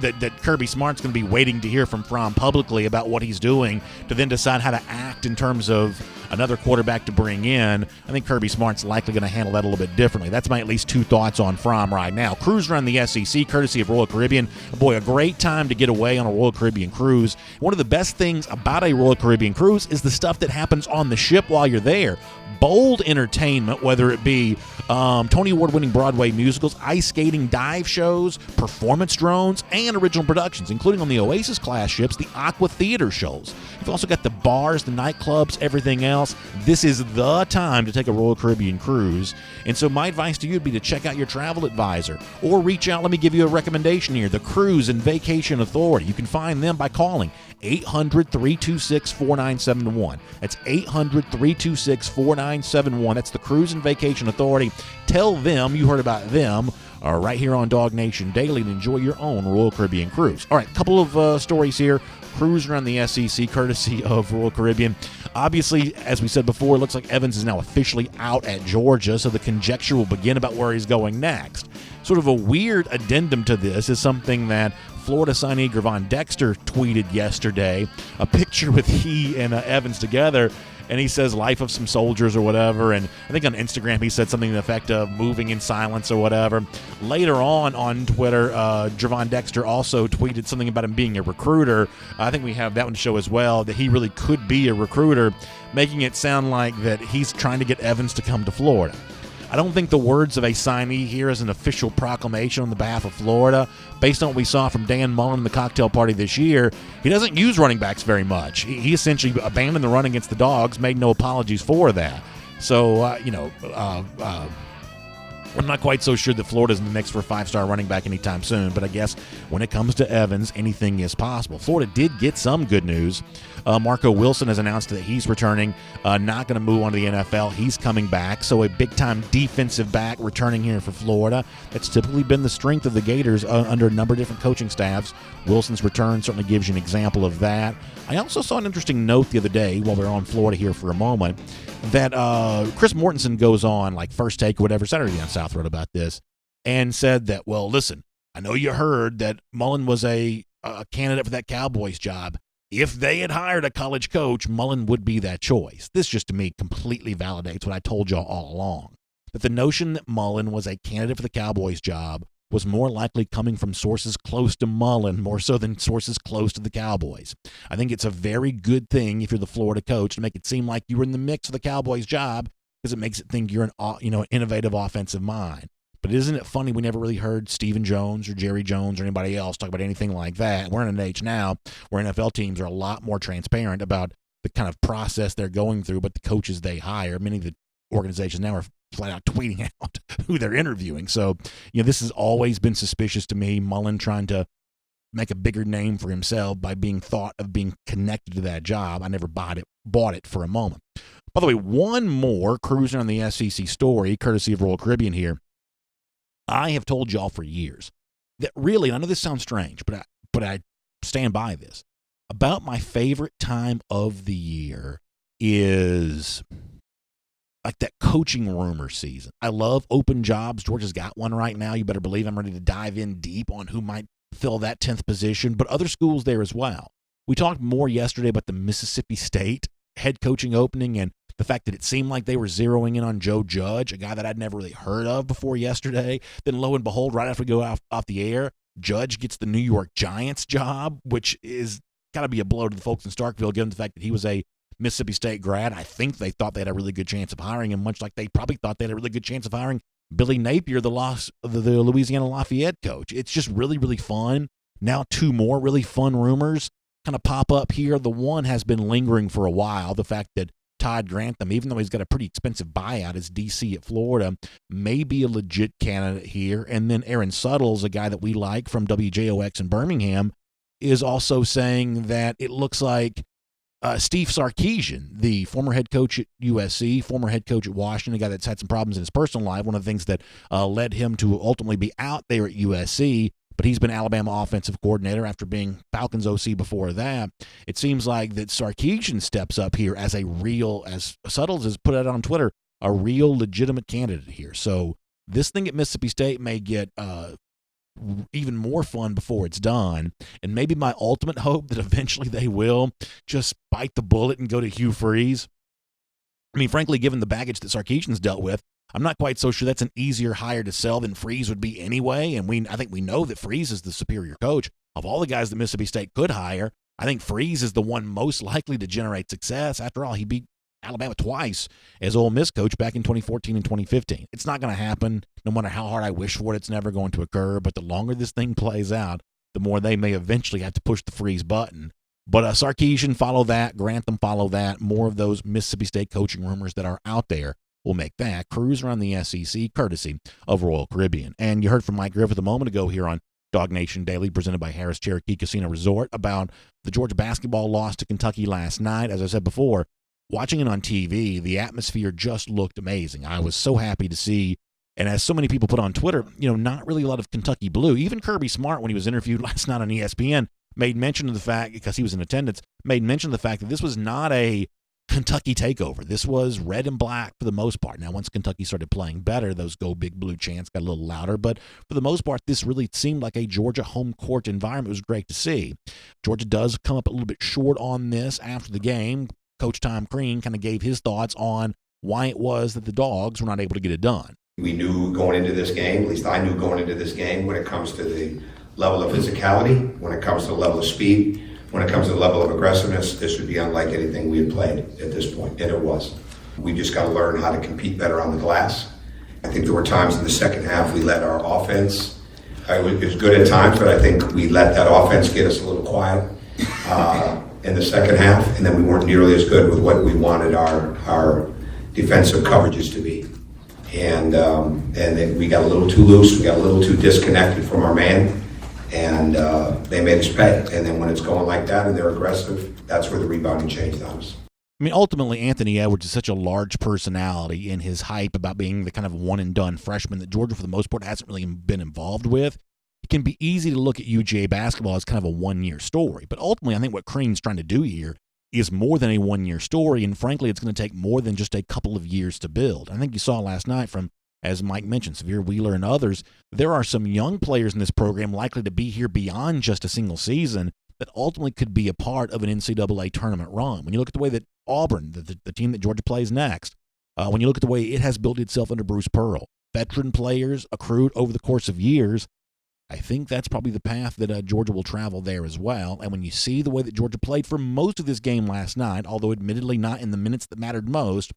Speaker 1: that Kirby Smart's going to be waiting to hear from Fromm publicly about what he's doing to then decide how to act in terms of another quarterback to bring in, I think Kirby Smart's likely going to handle that a little bit differently. That's my at least two thoughts on Fromm right now. Cruise around the SEC, courtesy of Royal Caribbean. Boy, a great time to get away on a Royal Caribbean cruise. One of the best things about a Royal Caribbean cruise is the stuff that happens on the ship while you're there. Bold entertainment, whether it be Tony Award-winning Broadway musicals, ice skating dive shows, performance drones, and original productions, including on the Oasis-class ships, the Aqua Theater shows. You've also got the bars, the nightclubs, everything else. This is the time to take a Royal Caribbean cruise. And so my advice to you would be to check out your travel advisor or reach out. Let me give you a recommendation here. The Cruise and Vacation Authority. You can find them by calling 800-326-4971. That's 800-326-4971. That's the Cruise and Vacation Authority. Tell them you heard about them right here on DawgNation Daily and enjoy your own Royal Caribbean cruise. All right, a couple of stories here. Cruise around the SEC, courtesy of Royal Caribbean. Obviously, as we said before, it looks like Evans is now officially out at Georgia, so the conjecture will begin about where he's going next. Sort of a weird addendum to this is something that Florida signee Gervon Dexter tweeted yesterday, a picture with he and Evans together, and he says life of some soldiers or whatever, and I think on Instagram he said something to the effect of moving in silence or whatever. Later on Twitter, Gervon Dexter also tweeted something about him being a recruiter. I think we have that one to show as well, that he really could be a recruiter, making it sound like that he's trying to get Evans to come to Florida. I don't think the words of a signee here is an official proclamation on the behalf of Florida. Based on what we saw from Dan Mullen in the cocktail party this year, he doesn't use running backs very much. He essentially abandoned the run against the Dogs, made no apologies for that. So, I'm not quite so sure that Florida's in the mix for a five-star running back anytime soon, but I guess when it comes to Evans, anything is possible. Florida did get some good news. Marco Wilson has announced that he's returning, not going to move on to the NFL. He's coming back, so a big-time defensive back returning here for Florida. That's typically been the strength of the Gators under a number of different coaching staffs. Wilson's return certainly gives you an example of that. I also saw an interesting note the other day while we were on Florida here for a moment that Chris Mortensen goes on, like First Take or whatever, Saturday on South Road about this, and said that, well, listen, I know you heard that Mullen was a candidate for that Cowboys job. If they had hired a college coach, Mullen would be that choice. This just, to me, completely validates what I told y'all all along, that the notion that Mullen was a candidate for the Cowboys job was more likely coming from sources close to Mullen, more so than sources close to the Cowboys. I think it's a very good thing if you're the Florida coach to make it seem like you were in the mix of the Cowboys job, because it makes it think you're an innovative offensive mind. But isn't it funny we never really heard Stephen Jones or Jerry Jones or anybody else talk about anything like that? We're in an age now where NFL teams are a lot more transparent about the kind of process they're going through, but the coaches they hire, many of the organizations now are flat out tweeting out who they're interviewing. So, this has always been suspicious to me, Mullen trying to make a bigger name for himself by being thought of being connected to that job. I never bought it for a moment. By the way, one more cruising on the SEC story, courtesy of Royal Caribbean here. I have told y'all for years that really, and I know this sounds strange, but I stand by this, about my favorite time of the year is like that coaching rumor season. I love open jobs. Georgia's got one right now. You better believe I'm ready to dive in deep on who might fill that 10th position, but other schools there as well. We talked more yesterday about the Mississippi State head coaching opening and the fact that it seemed like they were zeroing in on Joe Judge, a guy that I'd never really heard of before yesterday. Then lo and behold, right after we go off the air, Judge gets the New York Giants job, which is got to be a blow to the folks in Starkville, given the fact that he was a Mississippi State grad. I think they thought they had a really good chance of hiring him, much like they probably thought they had a really good chance of hiring Billy Napier, the Louisiana Lafayette coach. It's just really, really fun Now 2 more really fun rumors kind of pop up here. The one has been lingering for a while, the fact that Todd Grantham, even though he's got a pretty expensive buyout as DC at Florida, may be a legit candidate here. And then Aaron Suttles, a guy that we like from WJOX in Birmingham, is also saying that it looks like Steve Sarkisian, the former head coach at USC, former head coach at Washington, a guy that's had some problems in his personal life, one of the things that led him to ultimately be out there at USC, but he's been Alabama offensive coordinator after being Falcons OC before that. It seems like that Sarkisian steps up here as a real, as Suttles has put it on Twitter, a real legitimate candidate here. So this thing at Mississippi State may get even more fun before it's done. And maybe my ultimate hope that eventually they will just bite the bullet and go to Hugh Freeze. I mean, frankly, given the baggage that Sarkisian's dealt with, I'm not quite so sure that's an easier hire to sell than Freeze would be anyway. And I think we know that Freeze is the superior coach. Of all the guys that Mississippi State could hire, I think Freeze is the one most likely to generate success. After all, he beat Alabama twice as Ole Miss coach back in 2014 and 2015. It's not going to happen. No matter how hard I wish for it, it's never going to occur. But the longer this thing plays out, the more they may eventually have to push the Freeze button. But Sarkisian, follow that. Grantham, follow that. More of those Mississippi State coaching rumors that are out there will make that cruise around the SEC courtesy of Royal Caribbean. And you heard from Mike Griffith a moment ago here on DawgNation Daily, presented by Harrah's Cherokee Casino Resort, about the Georgia basketball loss to Kentucky last night. As I said before, watching it on TV, the atmosphere just looked amazing. I was so happy to see, and as so many people put on Twitter, not really a lot of Kentucky blue. Even Kirby Smart, when he was interviewed last night on ESPN, made mention of the fact, because he was in attendance, made mention of the fact that this was not a Kentucky takeover. This was red and black for the most part. Now, once Kentucky started playing better, those go big blue chants got a little louder. But for the most part, this really seemed like a Georgia home court environment. It was great to see. Georgia does come up a little bit short on this after the game. Coach Tom Crean kind of gave his thoughts on why it was that the Dogs were not able to get it done.
Speaker 7: We knew going into this game, at least I knew going into this game, when it comes to the level of physicality, when it comes to the level of speed, when it comes to the level of aggressiveness, this would be unlike anything we had played at this point, and it was. We just got to learn how to compete better on the glass. I think there were times in the second half we let our offense, it was good at times, but I think we let that offense get us a little quiet in the second half, and then we weren't nearly as good with what we wanted our defensive coverages to be. And then we got a little too loose, we got a little too disconnected from our man, and they made us pay. And then when it's going like that and they're aggressive, that's where the rebounding changed on us.
Speaker 1: I mean, ultimately, Anthony Edwards is such a large personality in his hype about being the kind of one-and-done freshman that Georgia, for the most part, hasn't really been involved with. It can be easy to look at UGA basketball as kind of a one-year story. But ultimately, I think what Crean's trying to do here is more than a one-year story, and frankly, it's going to take more than just a couple of years to build. I think you saw last night from, as Mike mentioned, Severe Wheeler and others, there are some young players in this program likely to be here beyond just a single season that ultimately could be a part of an NCAA tournament run. When you look at the way that Auburn, the team that Georgia plays next, when you look at the way it has built itself under Bruce Pearl, veteran players accrued over the course of years, I think that's probably the path that Georgia will travel there as well. And when you see the way that Georgia played for most of this game last night, although admittedly not in the minutes that mattered most,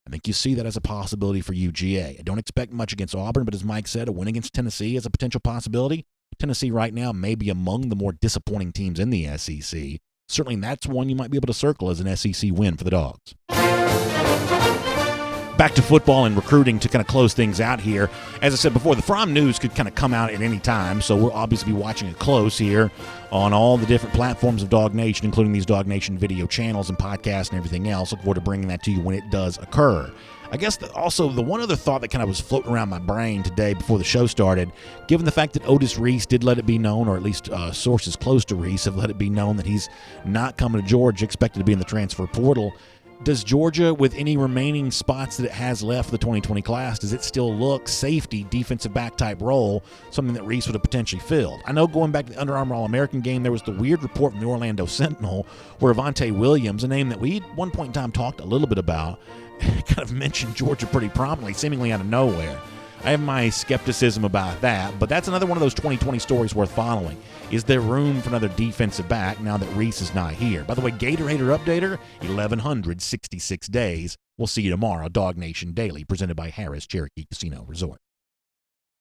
Speaker 1: I think you see that as a possibility for UGA. I don't expect much against Auburn, but as Mike said, a win against Tennessee is a potential possibility. Tennessee right now may be among the more disappointing teams in the SEC. Certainly that's one you might be able to circle as an SEC win for the Dogs. Back to football and recruiting to kind of close things out here. As I said before, the Fromm news could kind of come out at any time, so we'll obviously be watching it close here on all the different platforms of DawgNation, including these DawgNation video channels and podcasts and everything else. Look forward to bringing that to you when it does occur. I guess also the one other thought that kind of was floating around my brain today before the show started, given the fact that Otis Reese did let it be known, or at least sources close to Reese have let it be known that he's not coming to Georgia, expected to be in the transfer portal. Does Georgia, with any remaining spots that it has left for the 2020 class, does it still look safety, defensive back type role, something that Reese would have potentially filled? I know going back to the Under Armour All-American game, there was the weird report from the Orlando Sentinel where Avonte Williams, a name that we at one point in time talked a little bit about, kind of mentioned Georgia pretty prominently, seemingly out of nowhere. I have my skepticism about that, but that's another one of those 2020 stories worth following. Is there room for another defensive back now that Reese is not here? By the way, Gatorhater Updater, 1,166 days. We'll see you tomorrow. DawgNation Daily, presented by Harrah's Cherokee Casino Resort.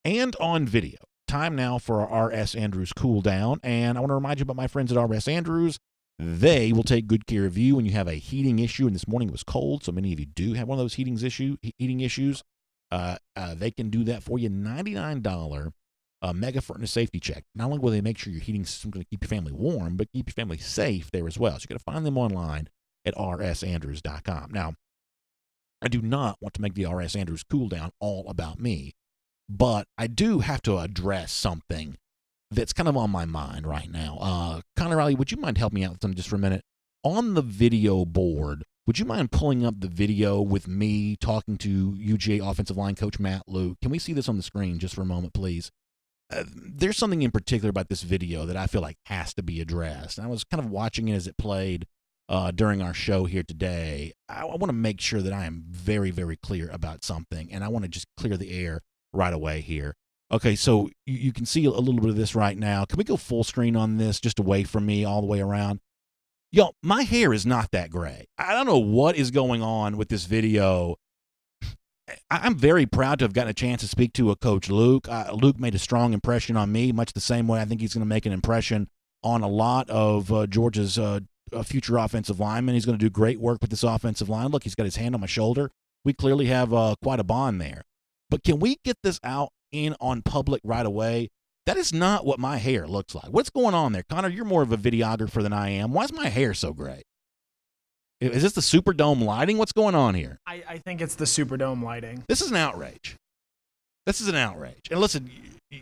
Speaker 1: And on video, time now for our R.S. Andrews cool down, and I want to remind you about my friends at R.S. Andrews. They will take good care of you when you have a heating issue, and this morning it was cold, so many of you do have one of those heating issues. They can do that for you. $99 mega furnace safety check. Not only will they make sure your heating system is going to keep your family warm, but keep your family safe there as well. So you're going to find them online at rsandrews.com. Now, I do not want to make the R.S. Andrews cool down all about me, but I do have to address something that's kind of on my mind right now. Connor Riley, would you mind helping me out with them just for a minute? On the video board, would you mind pulling up the video with me talking to UGA offensive line coach Matt Luke? Can we see this on the screen just for a moment, please? There's something in particular about this video that I feel like has to be addressed. And I was kind of watching it as it played during our show here today. I want to make sure that I am very, very clear about something, and I want to just clear the air right away here. Okay, so you can see a little bit of this right now. Can we go full screen on this, just away from me, all the way around? Yo, my hair is not that gray. I don't know what is going on with this video. I'm very proud to have gotten a chance to speak to a Coach Luke. Luke made a strong impression on me, much the same way I think he's going to make an impression on a lot of Georgia's future offensive linemen. He's going to do great work with this offensive line. Look, he's got his hand on my shoulder. We clearly have quite a bond there. But can we get this out on public right away? That is not what my hair looks like. What's going on there? Connor, you're more of a videographer than I am. Why is my hair so gray? Is this the Superdome lighting? What's going on here?
Speaker 8: I think it's the Superdome lighting.
Speaker 1: This is an outrage. This is an outrage. And listen,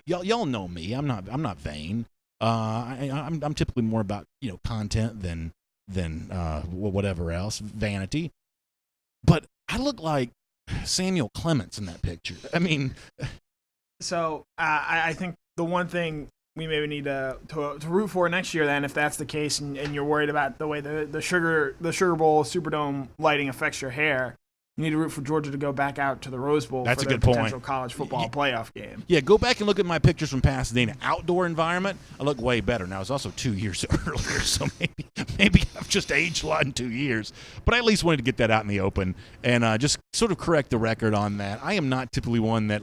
Speaker 1: y'all know me. I'm not vain. I'm typically more about content than whatever else, vanity. But I look like Samuel Clements in that picture. I mean,
Speaker 8: so I think the one thing we maybe need to root for next year, then, if that's the case, and you're worried about the way the Sugar Bowl Superdome lighting affects your hair, you need to root for Georgia to go back out to the Rose Bowl
Speaker 1: That's
Speaker 8: for
Speaker 1: a
Speaker 8: their
Speaker 1: good point.
Speaker 8: potential college football playoff game.
Speaker 1: Yeah, go back and look at my pictures from Pasadena. Outdoor environment, I look way better. Now, it's also 2 years earlier, so maybe I've just aged a lot in 2 years. But I at least wanted to get that out in the open and just sort of correct the record on that. I am not typically one that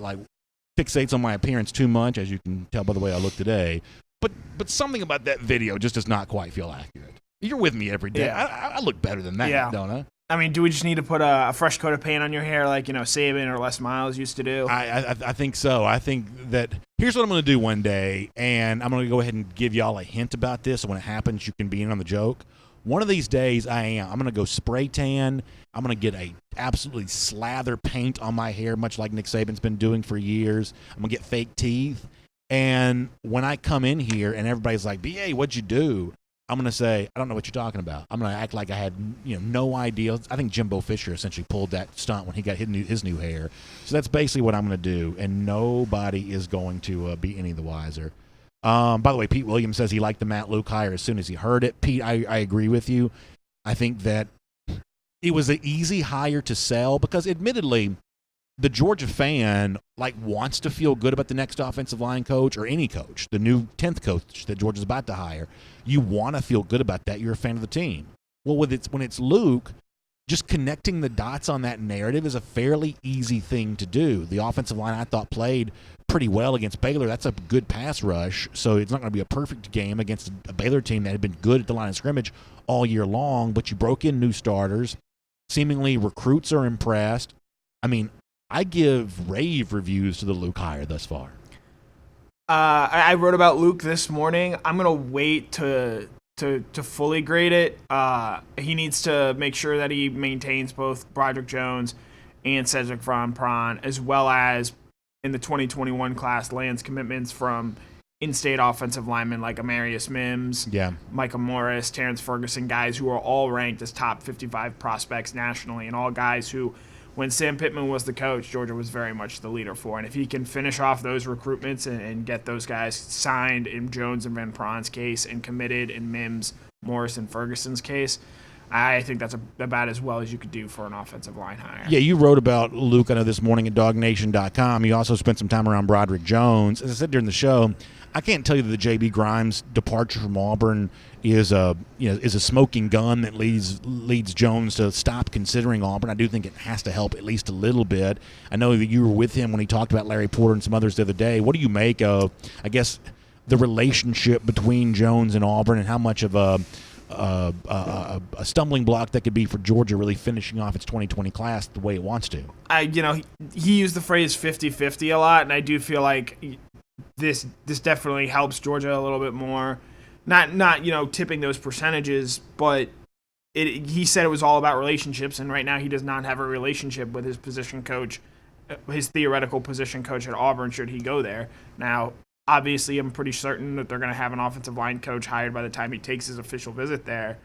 Speaker 1: fixates on my appearance too much, as you can tell by the way I look today. But something about that video just does not quite feel accurate. You're with me every day.
Speaker 8: Yeah.
Speaker 1: I look better than that, don't I?
Speaker 8: I mean, do we just need to put a fresh coat of paint on your hair like, Saban or Les Miles used to do?
Speaker 1: I think so. I think that here's what I'm going to do one day, and I'm going to go ahead and give y'all a hint about this. So when it happens, you can be in on the joke. One of these days, I'm going to go spray tan. I'm going to get a absolutely slather paint on my hair, much like Nick Saban's been doing for years. I'm going to get fake teeth. And when I come in here and everybody's like, BA, what'd you do? I'm going to say, I don't know what you're talking about. I'm going to act like I had no idea. I think Jimbo Fisher essentially pulled that stunt when he got his new hair. So that's basically what I'm going to do, and nobody is going to be any the wiser. By the way, Pete Williams says he liked the Matt Luke hire as soon as he heard it. Pete, I agree with you. I think that it was an easy hire to sell because, admittedly, the Georgia fan wants to feel good about the next offensive line coach or any coach, the new 10th coach that Georgia's about to hire. You want to feel good about that. You're a fan of the team. Well, when it's Luke, just connecting the dots on that narrative is a fairly easy thing to do. The offensive line, I thought, played pretty well against Baylor. That's a good pass rush, so it's not going to be a perfect game against a Baylor team that had been good at the line of scrimmage all year long, but you broke in new starters. Seemingly recruits are impressed. I mean, I give rave reviews to the Luke hire thus far.
Speaker 8: I wrote about Luke this morning. I'm going to wait to fully grade it. He needs to make sure that he maintains both Broderick Jones and Cedric Fromm, as well as in the 2021 class lands commitments from in-state offensive linemen like Amarius Mims, Micah Morris, Terrence Ferguson, guys who are all ranked as top 55 prospects nationally, and all guys who, when Sam Pittman was the coach, Georgia was very much the leader for. And if he can finish off those recruitments and get those guys signed in Jones and Van Pron's case and committed in Mims, Morris, and Ferguson's case, I think that's about as well as you could do for an offensive line hire.
Speaker 1: Yeah, you wrote about Luke, I know, this morning at DawgNation.com. You also spent some time around Broderick Jones. As I said during the show, I can't tell you that the J.B. Grimes departure from Auburn is a smoking gun that leads Jones to stop considering Auburn. I do think it has to help at least a little bit. I know that you were with him when he talked about Larry Porter and some others the other day. What do you make of, I guess, the relationship between Jones and Auburn, and how much of a stumbling block that could be for Georgia really finishing off its 2020 class the way it wants to?
Speaker 8: He used the phrase 50-50 a lot, and I do feel like this definitely helps Georgia a little bit more. Not tipping those percentages, but he said it was all about relationships, and right now he does not have a relationship with his position coach, his theoretical position coach at Auburn, should he go there. Now, obviously, I'm pretty certain that they're going to have an offensive line coach hired by the time he takes his official visit there.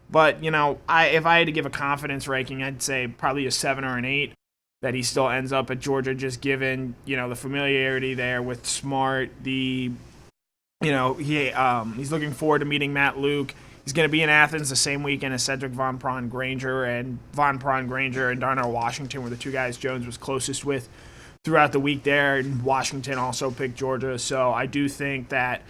Speaker 8: But, if I had to give a confidence ranking, I'd say probably a 7 or an 8 that he still ends up at Georgia, just given, the familiarity there with Smart, he's looking forward to meeting Matt Luke. He's going to be in Athens the same weekend as Cedric Von Prawn-Granger, and Darnell Washington were the two guys Jones was closest with throughout the week there, and Washington also picked Georgia. So I do think that,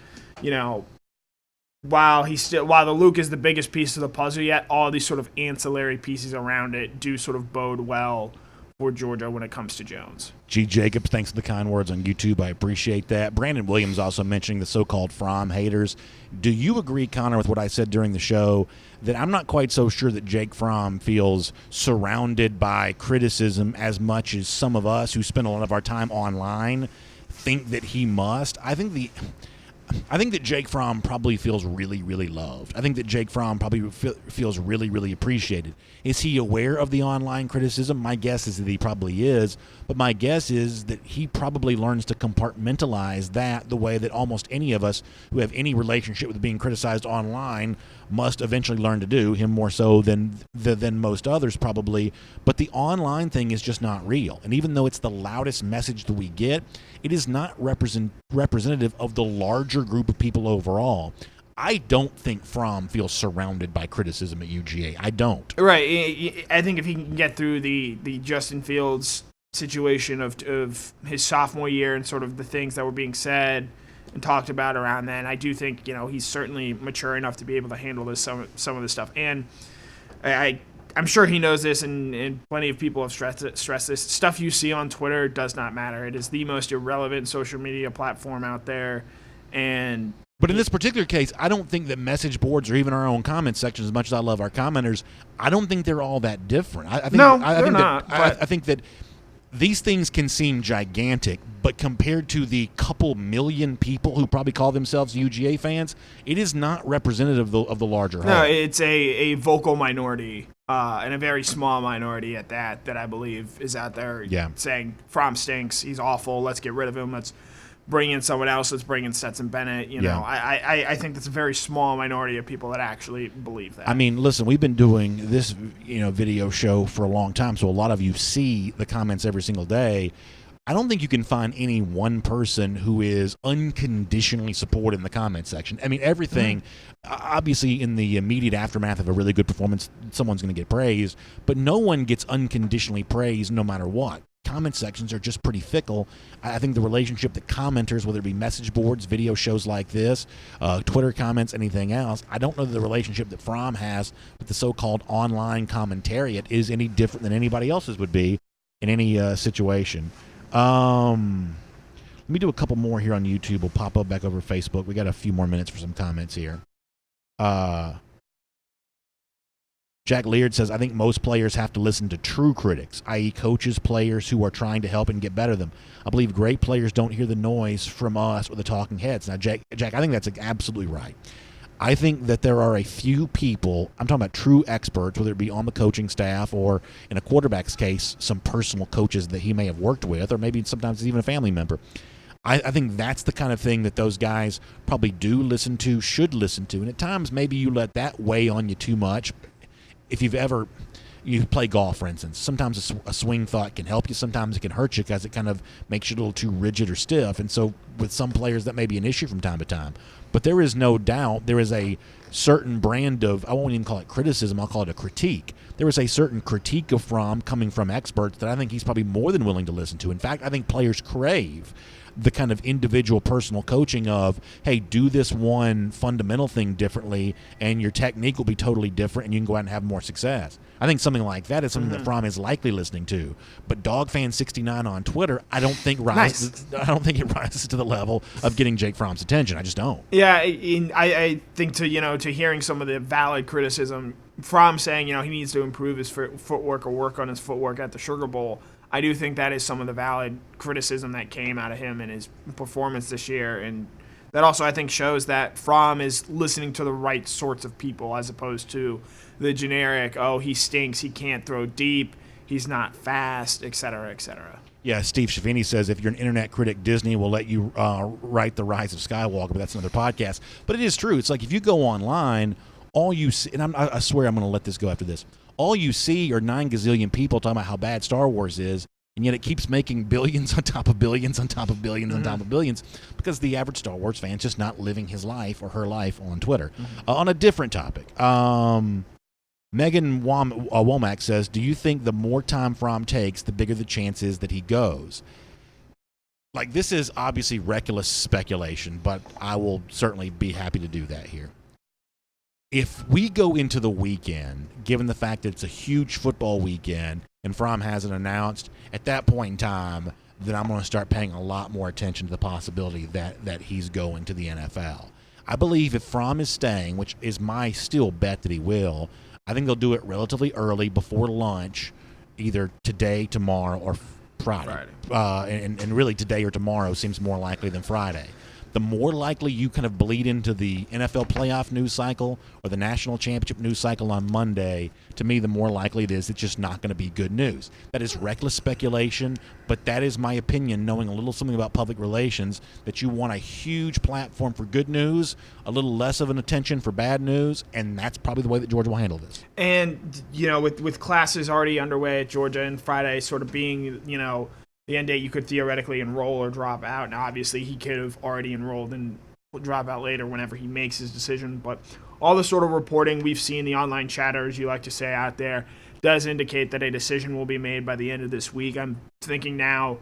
Speaker 8: while the Luke is the biggest piece of the puzzle yet, all these sort of ancillary pieces around it do sort of bode well for Georgia when it comes to Jones.
Speaker 1: G. Jacobs, thanks for the kind words on YouTube. I appreciate that. Brandon Williams also mentioning the so-called Fromm haters. Do you agree, Connor, with what I said during the show, that I'm not quite so sure that Jake Fromm feels surrounded by criticism as much as some of us who spend a lot of our time online think that he must? I think that Jake Fromm probably feels really, really loved. I think that Jake Fromm probably feels really, really appreciated. Is he aware of the online criticism? My guess is that he probably is, but my guess is that he probably learns to compartmentalize that the way that almost any of us who have any relationship with being criticized online must eventually learn to do, him more so than most others probably. But the online thing is just not real. And even though it's the loudest message that we get, it is not representative of the larger group of people overall. I don't think Fromm feels surrounded by criticism at UGA. I don't.
Speaker 8: Right. I think if he can get through the Justin Fields situation of his sophomore year and sort of the things that were being said and talked about around then, I do think, he's certainly mature enough to be able to handle some of this stuff. And I'm sure he knows this, and plenty of people have stressed this. Stuff you see on Twitter does not matter. It is the most irrelevant social media platform out there.
Speaker 1: But in this particular case, I don't think that message boards or even our own comment sections, as much as I love our commenters, I don't think they're all that different. I think that these things can seem gigantic, but compared to the couple million people who probably call themselves UGA fans, it is not representative of the larger whole.
Speaker 8: No, it's a vocal minority, and a very small minority at that I believe is out there saying Fromm stinks, he's awful, let's get rid of him, let's bring in someone else, let's bring in Stetson Bennett. I think that's a very small minority of people that actually believe that.
Speaker 1: I mean, listen, we've been doing this video show for a long time, so a lot of you see the comments every single day. I don't think you can find any one person who is unconditionally supported in the comment section. I mean, everything, obviously in the immediate aftermath of a really good performance, someone's going to get praised, but no one gets unconditionally praised no matter what. Comment sections are just pretty fickle. I think the relationship that commenters, whether it be message boards, video shows like this, Twitter comments, anything else, I don't know that the relationship that Fromm has with the so-called online commentariat is any different than anybody else's would be in any situation. Let me do a couple more here on YouTube. We'll pop up back over Facebook. We got a few more minutes for some comments here. Jack Leard says, I think most players have to listen to true critics, i.e. coaches, players who are trying to help and get better them. I believe great players don't hear the noise from us or the talking heads. Now, Jack, I think that's absolutely right. I think that there are a few people, I'm talking about true experts, whether it be on the coaching staff or, in a quarterback's case, some personal coaches that he may have worked with, or maybe sometimes even a family member. I think that's the kind of thing that those guys probably do listen to, should listen to. And at times, maybe you let that weigh on you too much. If you've ever, you play golf, for instance. Sometimes a swing thought can help you. Sometimes it can hurt you because it kind of makes you a little too rigid or stiff. And so with some players, that may be an issue from time to time. But there is no doubt there is a certain brand of, I won't even call it criticism, I'll call it a critique. There is a certain critique of Fromm coming from experts that I think he's probably more than willing to listen to. In fact, I think players crave the kind of individual personal coaching of, hey, do this one fundamental thing differently and your technique will be totally different and you can go out and have more success. I think something like that is something that Fromm is likely listening to. But DogFan69 on Twitter, I don't think it rises to the level of getting Jake Fromm's attention. I just don't.
Speaker 8: Yeah, I think to hearing some of the valid criticism, Fromm saying he needs to improve his footwork or work on his footwork at the Sugar Bowl. I do think that is some of the valid criticism that came out of him in his performance this year. And that also, I think, shows that Fromm is listening to the right sorts of people as opposed to the generic, oh, he stinks, he can't throw deep, he's not fast, et cetera, et cetera.
Speaker 1: Yeah, Steve Schiavini says if you're an internet critic, Disney will let you write The Rise of Skywalker, but that's another podcast. But it is true. It's like if you go online, all you see, and I swear I'm going to let this go after this, all you see are 9 gazillion people talking about how bad Star Wars is, and yet it keeps making billions on top of billions on top of billions on top of billions because the average Star Wars fan's just not living his life or her life on Twitter. On a different topic, Megan Womack says, do you think the more time Fromm takes, the bigger the chance is that he goes? Like, this is obviously reckless speculation, but I will certainly be happy to do that here. If we go into the weekend, given the fact that it's a huge football weekend and Fromm hasn't announced, at that point in time, then I'm going to start paying a lot more attention to the possibility that he's going to the NFL. I believe if Fromm is staying, which is my still bet that he will, I think they'll do it relatively early before lunch, either today, tomorrow, or Friday. And really today or tomorrow seems more likely than Friday. The more likely you kind of bleed into the NFL playoff news cycle or the national championship news cycle on Monday, to me, the more likely it is it's just not going to be good news. That is reckless speculation, but that is my opinion, knowing a little something about public relations, that you want a huge platform for good news, a little less of an attention for bad news, and that's probably the way that Georgia will handle this.
Speaker 8: And, with classes already underway at Georgia and Friday sort of being, the end date you could theoretically enroll or drop out. Now, obviously, he could have already enrolled and drop out later whenever he makes his decision. But all the sort of reporting we've seen, the online chatter, as you like to say out there, does indicate that a decision will be made by the end of this week. I'm thinking now,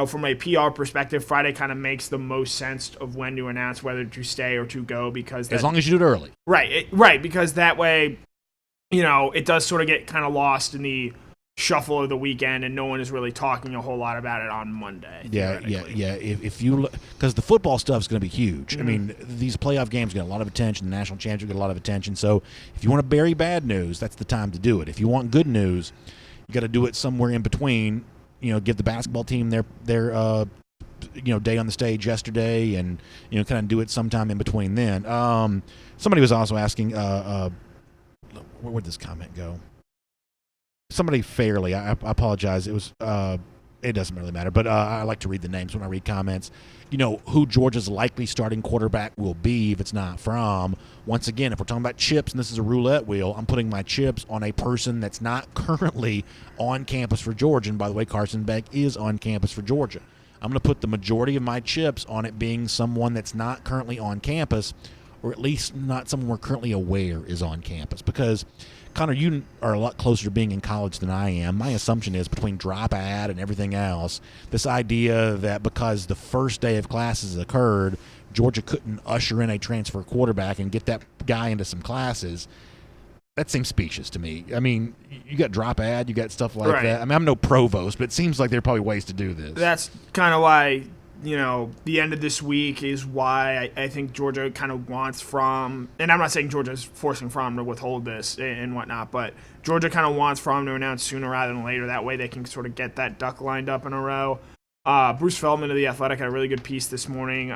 Speaker 8: from a PR perspective, Friday kind of makes the most sense of when to announce whether to stay or to go, because
Speaker 1: as long as you do it early.
Speaker 8: Right, because that way, it does sort of get kind of lost in the shuffle of the weekend, and no one is really talking a whole lot about it on Monday.
Speaker 1: Yeah. If you look, because the football stuff is going to be huge. I mean, these playoff games get a lot of attention. The national championship get a lot of attention. So if you want to bury bad news, that's the time to do it. If you want good news, you got to do it somewhere in between. Give the basketball team their day on the stage yesterday, and kind of do it sometime in between then. Somebody was also asking, where'd this comment go? Somebody fairly, I apologize. It was, it doesn't really matter, but I like to read the names when I read comments. Who Georgia's likely starting quarterback will be if it's not Fromm. Once again, if we're talking about chips and this is a roulette wheel, I'm putting my chips on a person that's not currently on campus for Georgia. And by the way, Carson Beck is on campus for Georgia. I'm going to put the majority of my chips on it being someone that's not currently on campus, or at least not someone we're currently aware is on campus. Because, Connor, you are a lot closer to being in college than I am. My assumption is, between drop ad and everything else, this idea that because the first day of classes occurred, Georgia couldn't usher in a transfer quarterback and get that guy into some classes, that seems specious to me. I mean, you got drop ad, you got stuff like that. I mean, I'm no provost, but it seems like there are probably ways to do this.
Speaker 8: That's kind of why, the end of this week is why I think Georgia kind of wants Fromm, and I'm not saying Georgia's forcing Fromm to withhold this and whatnot, but Georgia kind of wants Fromm to announce sooner rather than later. That way they can sort of get that duck lined up in a row. Bruce Feldman of The Athletic had a really good piece this morning.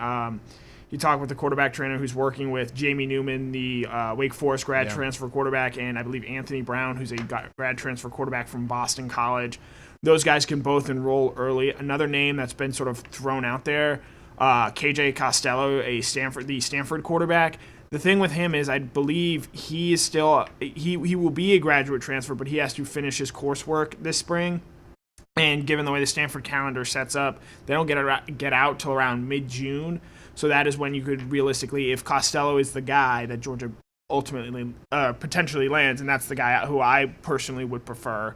Speaker 8: He talked with the quarterback trainer who's working with Jamie Newman, the Wake Forest grad transfer quarterback, and I believe Anthony Brown, who's a grad transfer quarterback from Boston College. Those guys can both enroll early. Another name that's been sort of thrown out there, KJ Costello, the Stanford quarterback. The thing with him is I believe he is still he will be a graduate transfer, but he has to finish his coursework this spring. And given the way the Stanford calendar sets up, they don't get out till around mid-June. So that is when you could realistically, if Costello is the guy that Georgia ultimately potentially lands, and that's the guy who I personally would prefer,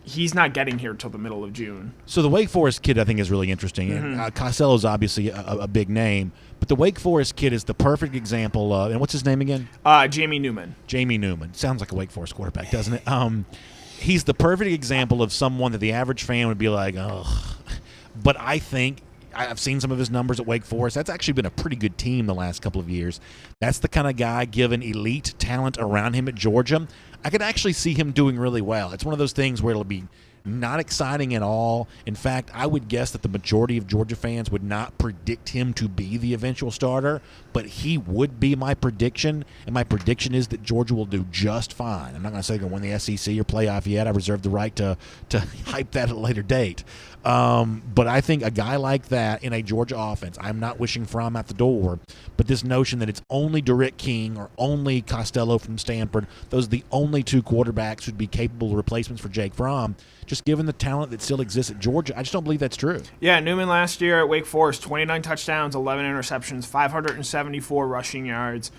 Speaker 8: he's not getting here till the middle of June.
Speaker 1: So the Wake Forest kid I think is really interesting.
Speaker 8: Mm-hmm.
Speaker 1: And Costello's obviously a big name, but the Wake Forest kid is the perfect example of, and what's his name again?
Speaker 8: Jamie Newman.
Speaker 1: Jamie Newman. Sounds like a Wake Forest quarterback, doesn't it? He's the perfect example of someone that the average fan would be like, ugh. But I think I've seen some of his numbers at Wake Forest. That's actually been a pretty good team the last couple of years. That's the kind of guy, given elite talent around him at Georgia, I could actually see him doing really well. It's one of those things where it'll be not exciting at all. In fact, I would guess that the majority of Georgia fans would not predict him to be the eventual starter, but he would be my prediction, and my prediction is that Georgia will do just fine. I'm not going to say they're going to win the SEC or playoff yet. I reserve the right to hype that at a later date. But I think a guy like that in a Georgia offense, I'm not wishing Fromm out the door, but this notion that it's only Derek King or only Costello from Stanford, those are the only two quarterbacks who'd be capable of replacements for Jake Fromm, just given the talent that still exists at Georgia, I just don't believe that's true.
Speaker 8: Yeah, Newman last year at Wake Forest, 29 touchdowns, 11 interceptions, 574 rushing yards.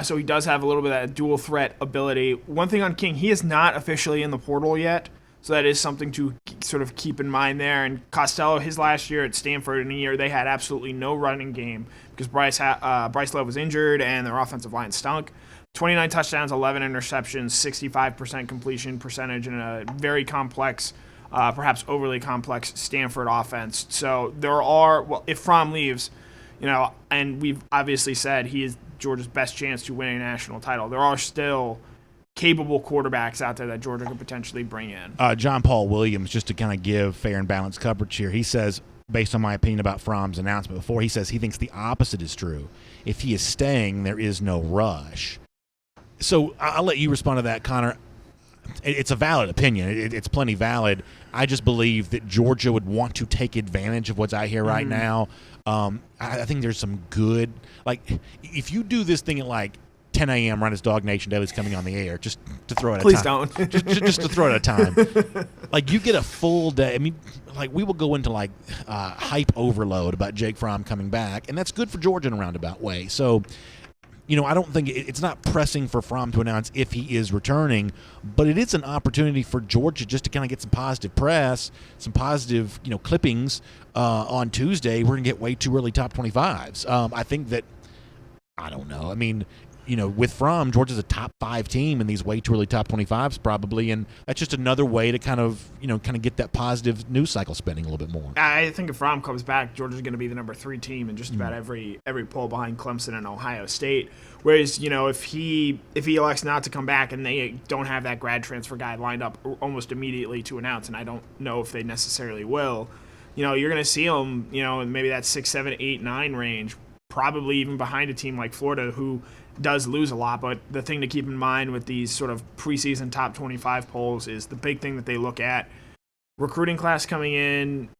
Speaker 8: So he does have a little bit of that dual threat ability. One thing on King, he is not officially in the portal yet, so that is something to sort of keep in mind there. And Costello, his last year at Stanford, in a year they had absolutely no running game because Bryce Love was injured and their offensive line stunk. 29 touchdowns, 11 interceptions, 65% completion percentage in a very complex, perhaps overly complex Stanford offense. So there are, well, if Fromm leaves, and we've obviously said he is Georgia's best chance to win a national title, there are still capable quarterbacks out there that Georgia could potentially bring in.
Speaker 1: John Paul Williams, just to kind of give fair and balanced coverage here, he says, based on my opinion about Fromm's announcement before, he says he thinks the opposite is true. If he is staying, there is no rush. So I'll let you respond to that, Connor. It's a valid opinion. It's plenty valid. I just believe that Georgia would want to take advantage of what's out here right now. I think there's some good – like, if you do this thing at, like, 10 a.m. right as DawgNation Daily is coming on the air, just to throw it at a time.
Speaker 8: Please don't.
Speaker 1: just to throw it at a time. Like, you get a full day. I mean, like, we will go into, like, hype overload about Jake Fromm coming back, and that's good for Georgia in a roundabout way. So – I don't think it's not pressing for Fromm to announce if he is returning, but it is an opportunity for Georgia just to kind of get some positive press, some positive, clippings on Tuesday. We're going to get way too early top 25s. I think that, I don't know. I mean, with Fromm, Georgia's a top 5 team in these way too early top 25s probably, and that's just another way to kind of get that positive news cycle spinning a little bit more.
Speaker 8: I think if Fromm comes back, Georgia's going to be the number 3 team in just about every poll behind Clemson and Ohio State. Whereas, if he elects not to come back and they don't have that grad transfer guy lined up almost immediately to announce, and I don't know if they necessarily will, you're going to see him, in maybe that 6, 7, 8, 9 range, probably even behind a team like Florida who does lose a lot. But the thing to keep in mind with these sort of preseason top 25 polls is the big thing that they look at: recruiting class coming in,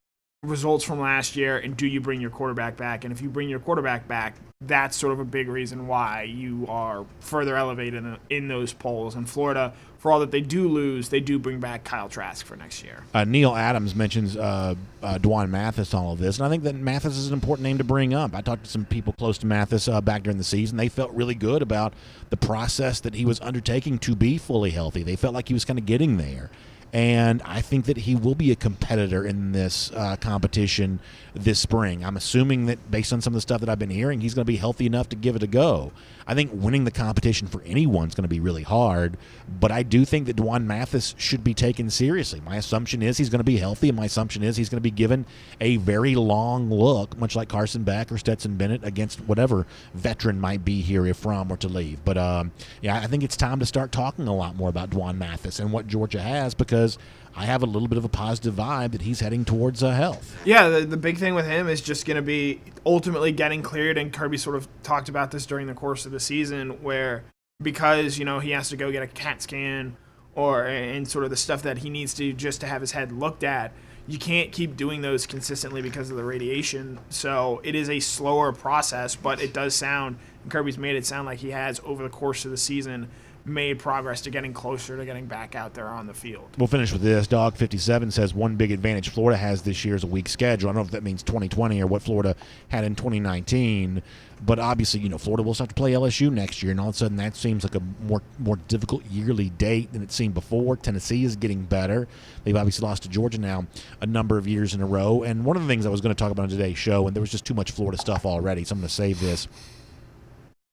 Speaker 8: results from last year, and do you bring your quarterback back? And if you bring your quarterback back, that's sort of a big reason why you are further elevated in those polls. And Florida, for all that they do lose, they do bring back Kyle Trask for next year.
Speaker 1: Neil Adams mentions Dwan Mathis on all of this, and I think that Mathis is an important name to bring up. I talked to some people close to Mathis back during the season. They felt really good about the process that he was undertaking to be fully healthy. They felt like he was kind of getting there. And I think that he will be a competitor in this competition this spring. I'm assuming that based on some of the stuff that I've been hearing, he's going to be healthy enough to give it a go. I think winning the competition for anyone is going to be really hard, but I do think that Dwan Mathis should be taken seriously. My assumption is he's going to be healthy, and my assumption is he's going to be given a very long look, much like Carson Beck or Stetson Bennett, against whatever veteran might be here if Fromm were to leave. But, I think it's time to start talking a lot more about Dwan Mathis and what Georgia has, because I have a little bit of a positive vibe that he's heading towards health.
Speaker 8: Yeah, the big thing with him is just going to be ultimately getting cleared, and Kirby sort of talked about this during the course of the season, where because, he has to go get a CAT scan and sort of the stuff that he needs to just to have his head looked at, you can't keep doing those consistently because of the radiation. So it is a slower process, but it does sound And Kirby's made it sound like he has, over the course of the season, made progress to getting closer to getting back out there on the field.
Speaker 1: We'll finish with this. Dog57 says one big advantage Florida has this year is a weak schedule. I don't know if that means 2020 or what Florida had in 2019, but obviously, Florida will still have to play LSU next year, and all of a sudden that seems like a more difficult yearly date than it seemed before. Tennessee is getting better. They've obviously lost to Georgia now a number of years in a row, and one of the things I was going to talk about on today's show, and there was just too much Florida stuff already, so I'm going to save this,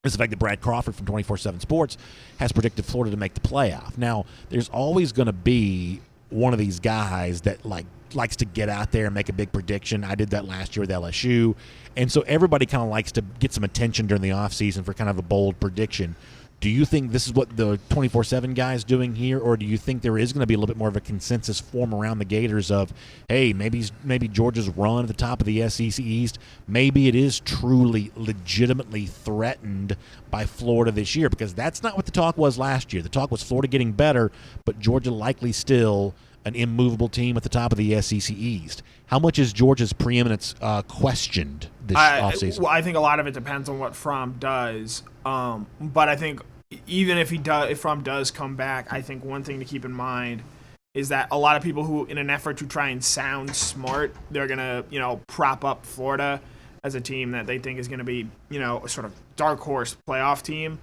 Speaker 1: is the fact that Brad Crawford from 24/7 Sports has predicted Florida to make the playoff. Now, there's always going to be one of these guys that likes to get out there and make a big prediction. I did that last year with LSU. And so everybody kind of likes to get some attention during the offseason for kind of a bold prediction. Do you think this is what the 24/7 guy is doing here, or do you think there is going to be a little bit more of a consensus form around the Gators of, hey, maybe Georgia's run at the top of the SEC East, maybe it is truly legitimately threatened by Florida this year? Because that's not what the talk was last year. The talk was Florida getting better, but Georgia likely still an immovable team at the top of the SEC East. How much is Georgia's preeminence questioned this offseason?
Speaker 8: Well, I think a lot of it depends on what Fromm does. But I think even if Fromm does come back, I think one thing to keep in mind is that a lot of people who, in an effort to try and sound smart, they're gonna prop up Florida as a team that they think is gonna be a sort of dark horse playoff team.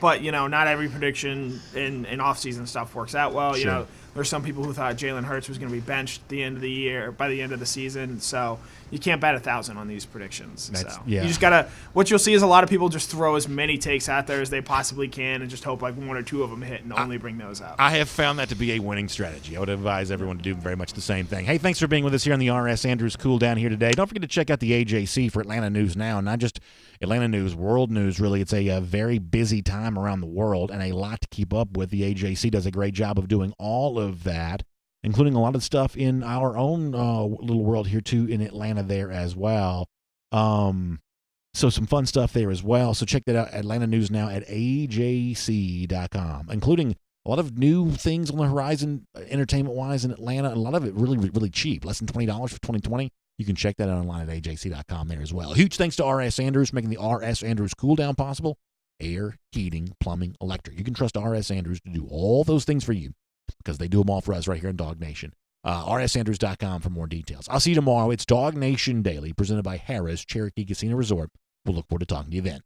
Speaker 8: But not every prediction in offseason stuff works out well.
Speaker 1: Sure.
Speaker 8: There's some people who thought Jalen Hurts was going to be benched at the end of the year, by the end of the season. So you can't bet 1,000 on these predictions. You just gotta. What you'll see is a lot of people just throw as many takes out there as they possibly can, and just hope like one or two of them hit, and only bring those out.
Speaker 1: I have found that to be a winning strategy. I would advise everyone to do very much the same thing. Hey, thanks for being with us here on the R.S. Andrews Cool Down here today. Don't forget to check out the AJC for Atlanta News Now, not just Atlanta news, world news. Really, it's a very busy time around the world and a lot to keep up with. The AJC does a great job of doing all of that, including a lot of stuff in our own little world here too in Atlanta there as well. So some fun stuff there as well. So check that out, Atlanta News Now at AJC.com, including a lot of new things on the horizon entertainment-wise in Atlanta, and a lot of it really, really cheap, less than $20 for 2020. You can check that out online at AJC.com there as well. Huge thanks to R.S. Andrews, making the R.S. Andrews Cool Down possible. Air, heating, plumbing, electric. You can trust R.S. Andrews to do all those things for you, because they do them all for us right here in Dog Nation. RSAndrews.com for more details. I'll see you tomorrow. It's DawgNation Daily, presented by Harrah's Cherokee Casino Resort. We'll look forward to talking to you then.